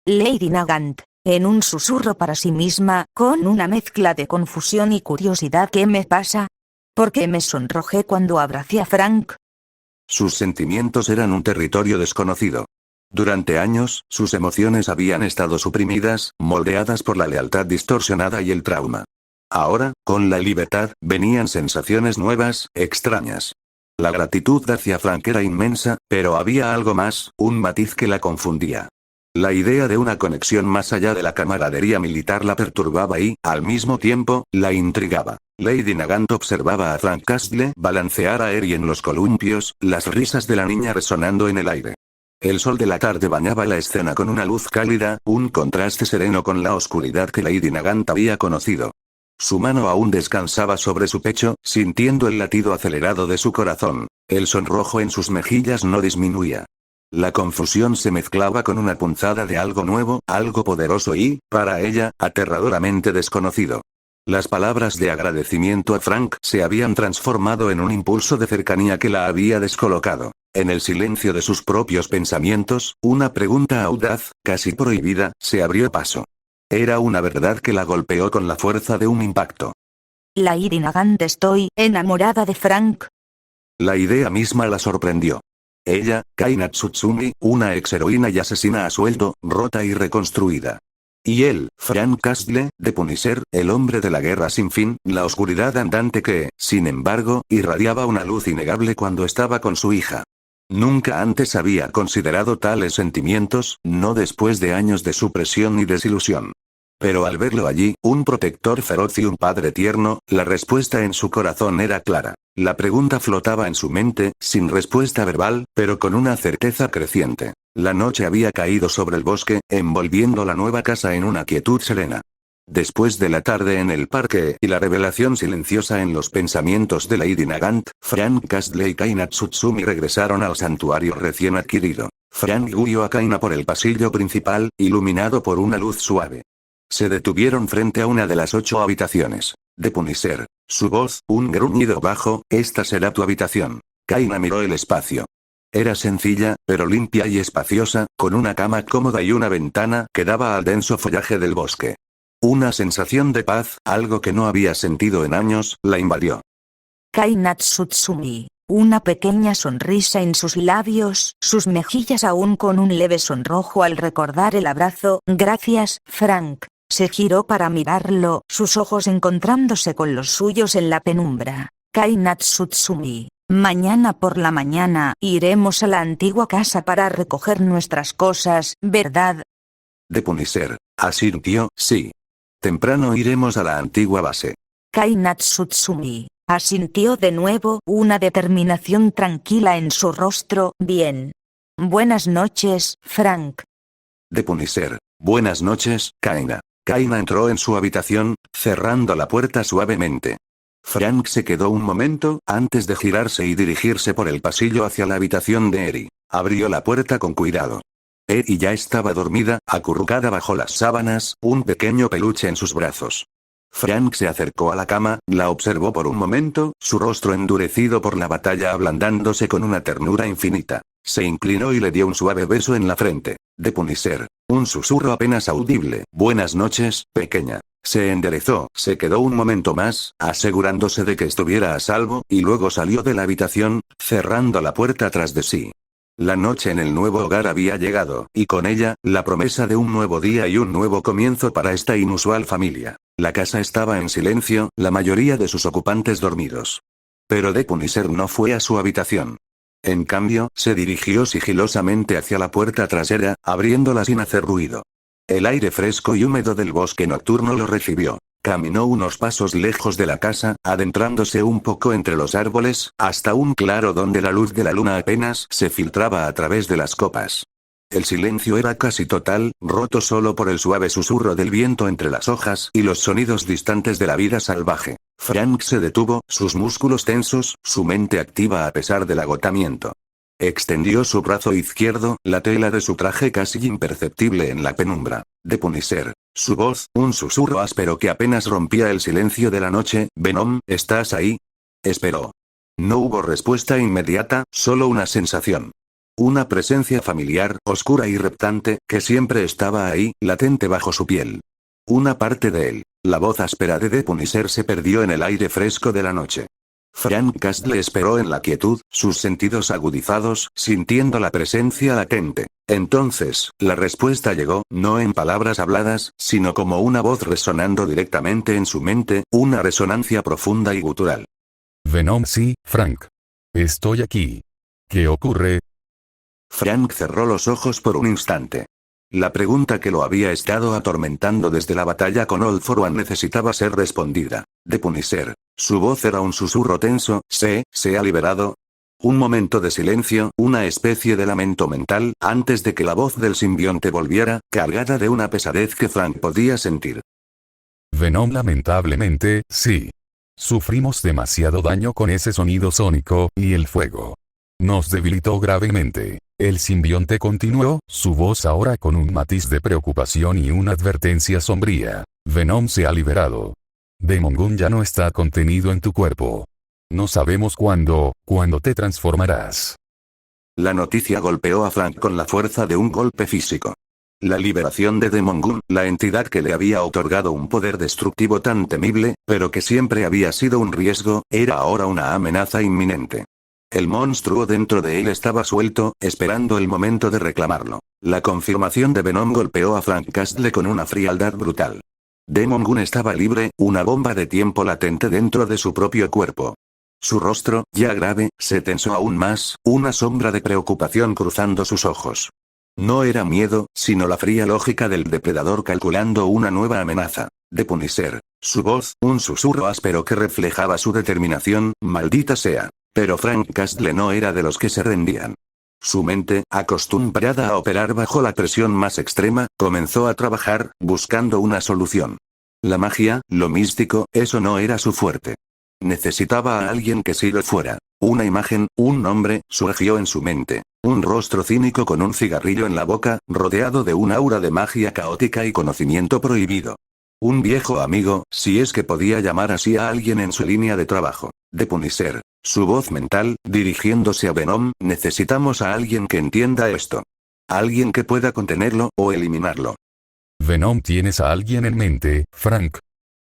Lady Nagant, en un susurro para sí misma, con una mezcla de confusión y curiosidad. ¿Qué me pasa? ¿Por qué me sonrojé cuando abracé a Frank? Sus sentimientos eran un territorio desconocido. Durante años, sus emociones habían estado suprimidas, moldeadas por la lealtad distorsionada y el trauma. Ahora, con la libertad, venían sensaciones nuevas, extrañas. La gratitud hacia Frank era inmensa, pero había algo más, un matiz que la confundía. La idea de una conexión más allá de la camaradería militar la perturbaba y, al mismo tiempo, la intrigaba. Lady Nagant observaba a Frank Castle balancear a Eri en los columpios, las risas de la niña resonando en el aire. El sol de la tarde bañaba la escena con una luz cálida, un contraste sereno con la oscuridad que Lady Nagant había conocido. Su mano aún descansaba sobre su pecho, sintiendo el latido acelerado de su corazón. El sonrojo en sus mejillas no disminuía. La confusión se mezclaba con una punzada de algo nuevo, algo poderoso y, para ella, aterradoramente desconocido. Las palabras de agradecimiento a Frank se habían transformado en un impulso de cercanía que la había descolocado. En el silencio de sus propios pensamientos, una pregunta audaz, casi prohibida, se abrió paso. Era una verdad que la golpeó con la fuerza de un impacto. Lady Nagant, estoy enamorada de Frank. La idea misma la sorprendió. Ella, Kai Natsutsumi, una ex heroína y asesina a sueldo, rota y reconstruida. Y él, Frank Castle, de Punisher, el hombre de la guerra sin fin, la oscuridad andante que, sin embargo, irradiaba una luz innegable cuando estaba con su hija. Nunca antes había considerado tales sentimientos, no después de años de supresión y desilusión. Pero al verlo allí, un protector feroz y un padre tierno, la respuesta en su corazón era clara. La pregunta flotaba en su mente, sin respuesta verbal, pero con una certeza creciente. La noche había caído sobre el bosque, envolviendo la nueva casa en una quietud serena. Después de la tarde en el parque y la revelación silenciosa en los pensamientos de Lady Nagant, Frank Castle y Kaina Tsutsumi regresaron al santuario recién adquirido. Frank guió a Kaina por el pasillo principal, iluminado por una luz suave. Se detuvieron frente a una de las 8 habitaciones de Punisher. Su voz, un gruñido bajo: «Esta será tu habitación». Kaina miró el espacio. Era sencilla, pero limpia y espaciosa, con una cama cómoda y una ventana que daba al denso follaje del bosque. Una sensación de paz, algo que no había sentido en años, la invadió. Kaina Tsutsumi, una pequeña sonrisa en sus labios, sus mejillas aún con un leve sonrojo al recordar el abrazo. «Gracias, Frank». Se giró para mirarlo, sus ojos encontrándose con los suyos en la penumbra. «Kaina Tsutsumi, mañana por la mañana iremos a la antigua casa para recoger nuestras cosas, ¿verdad?» De Punisher asintió: «Sí. Temprano iremos a la antigua base». Kaina Tsutsumi asintió de nuevo, una determinación tranquila en su rostro. «Bien. Buenas noches, Frank». De Punisher: «Buenas noches, Kaina». Kaina entró en su habitación, cerrando la puerta suavemente. Frank se quedó un momento, antes de girarse y dirigirse por el pasillo hacia la habitación de Eri. Abrió la puerta con cuidado. Eri ya estaba dormida, acurrucada bajo las sábanas, un pequeño peluche en sus brazos. Frank se acercó a la cama, la observó por un momento, su rostro endurecido por la batalla ablandándose con una ternura infinita. Se inclinó y le dio un suave beso en la frente. De Punisher, un susurro apenas audible: «Buenas noches, pequeña». Se enderezó, se quedó un momento más, asegurándose de que estuviera a salvo, y luego salió de la habitación, cerrando la puerta tras de sí. La noche en el nuevo hogar había llegado, y con ella, la promesa de un nuevo día y un nuevo comienzo para esta inusual familia. La casa estaba en silencio, la mayoría de sus ocupantes dormidos. Pero de Punisher no fue a su habitación. En cambio, se dirigió sigilosamente hacia la puerta trasera, abriéndola sin hacer ruido. El aire fresco y húmedo del bosque nocturno lo recibió. Caminó unos pasos lejos de la casa, adentrándose un poco entre los árboles, hasta un claro donde la luz de la luna apenas se filtraba a través de las copas. El silencio era casi total, roto solo por el suave susurro del viento entre las hojas y los sonidos distantes de la vida salvaje. Frank se detuvo, sus músculos tensos, su mente activa a pesar del agotamiento. Extendió su brazo izquierdo, la tela de su traje casi imperceptible en la penumbra. De Punisher. Su voz, un susurro áspero que apenas rompía el silencio de la noche: «Venom, ¿estás ahí?». Esperó. No hubo respuesta inmediata, solo una sensación. Una presencia familiar, oscura y reptante, que siempre estaba ahí, latente bajo su piel. Una parte de él. La voz áspera de Punisher se perdió en el aire fresco de la noche. Frank Castle esperó en la quietud, sus sentidos agudizados, sintiendo la presencia latente. Entonces, la respuesta llegó, no en palabras habladas, sino como una voz resonando directamente en su mente, una resonancia profunda y gutural. «Venom, sí, Frank. Estoy aquí. ¿Qué ocurre?». Frank cerró los ojos por un instante. La pregunta que lo había estado atormentando desde la batalla con All For One necesitaba ser respondida. De Punisher. Su voz era un susurro tenso: «¿Se ha liberado?». Un momento de silencio, una especie de lamento mental, antes de que la voz del simbionte volviera, cargada de una pesadez que Frank podía sentir. «Venom, lamentablemente, sí. Sufrimos demasiado daño con ese sonido sónico, y el fuego nos debilitó gravemente». El simbionte continuó, su voz ahora con un matiz de preocupación y una advertencia sombría. «Venom se ha liberado. Demon Gun ya no está contenido en tu cuerpo. No sabemos cuándo te transformarás». La noticia golpeó a Frank con la fuerza de un golpe físico. La liberación de Demon Gun, la entidad que le había otorgado un poder destructivo tan temible, pero que siempre había sido un riesgo, era ahora una amenaza inminente. El monstruo dentro de él estaba suelto, esperando el momento de reclamarlo. La confirmación de Venom golpeó a Frank Castle con una frialdad brutal. Demon Gun estaba libre, una bomba de tiempo latente dentro de su propio cuerpo. Su rostro, ya grave, se tensó aún más, una sombra de preocupación cruzando sus ojos. No era miedo, sino la fría lógica del depredador calculando una nueva amenaza. De Punisher. Su voz, un susurro áspero que reflejaba su determinación, maldita sea. Pero Frank Castle no era de los que se rendían. Su mente, acostumbrada a operar bajo la presión más extrema, comenzó a trabajar, buscando una solución. La magia, lo místico, eso no era su fuerte. Necesitaba a alguien que sí lo fuera. Una imagen, un nombre, surgió en su mente. Un rostro cínico con un cigarrillo en la boca, rodeado de un aura de magia caótica y conocimiento prohibido. Un viejo amigo, si es que podía llamar así a alguien en su línea de trabajo. De Punisher. Su voz mental, dirigiéndose a Venom, necesitamos a alguien que entienda esto. Alguien que pueda contenerlo, o eliminarlo. Venom, ¿tienes a alguien en mente, Frank?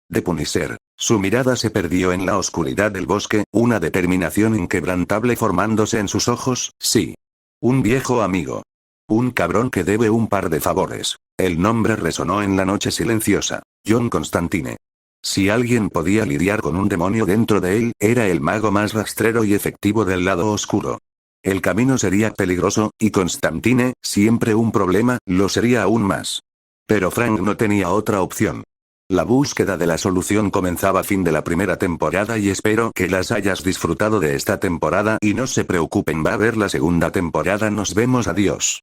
De Punisher. Su mirada se perdió en la oscuridad del bosque, una determinación inquebrantable formándose en sus ojos, sí. Un viejo amigo. Un cabrón que debe un par de favores. El nombre resonó en la noche silenciosa. John Constantine. Si alguien podía lidiar con un demonio dentro de él, era el mago más rastrero y efectivo del lado oscuro. El camino sería peligroso, y Constantine, siempre un problema, lo sería aún más. Pero Frank no tenía otra opción. La búsqueda de la solución comenzaba a fin de la primera temporada y espero que las hayas disfrutado de esta temporada y no se preocupen, va a haber la segunda temporada, nos vemos, adiós.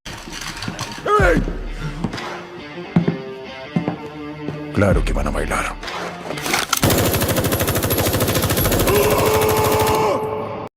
Claro que van a bailar.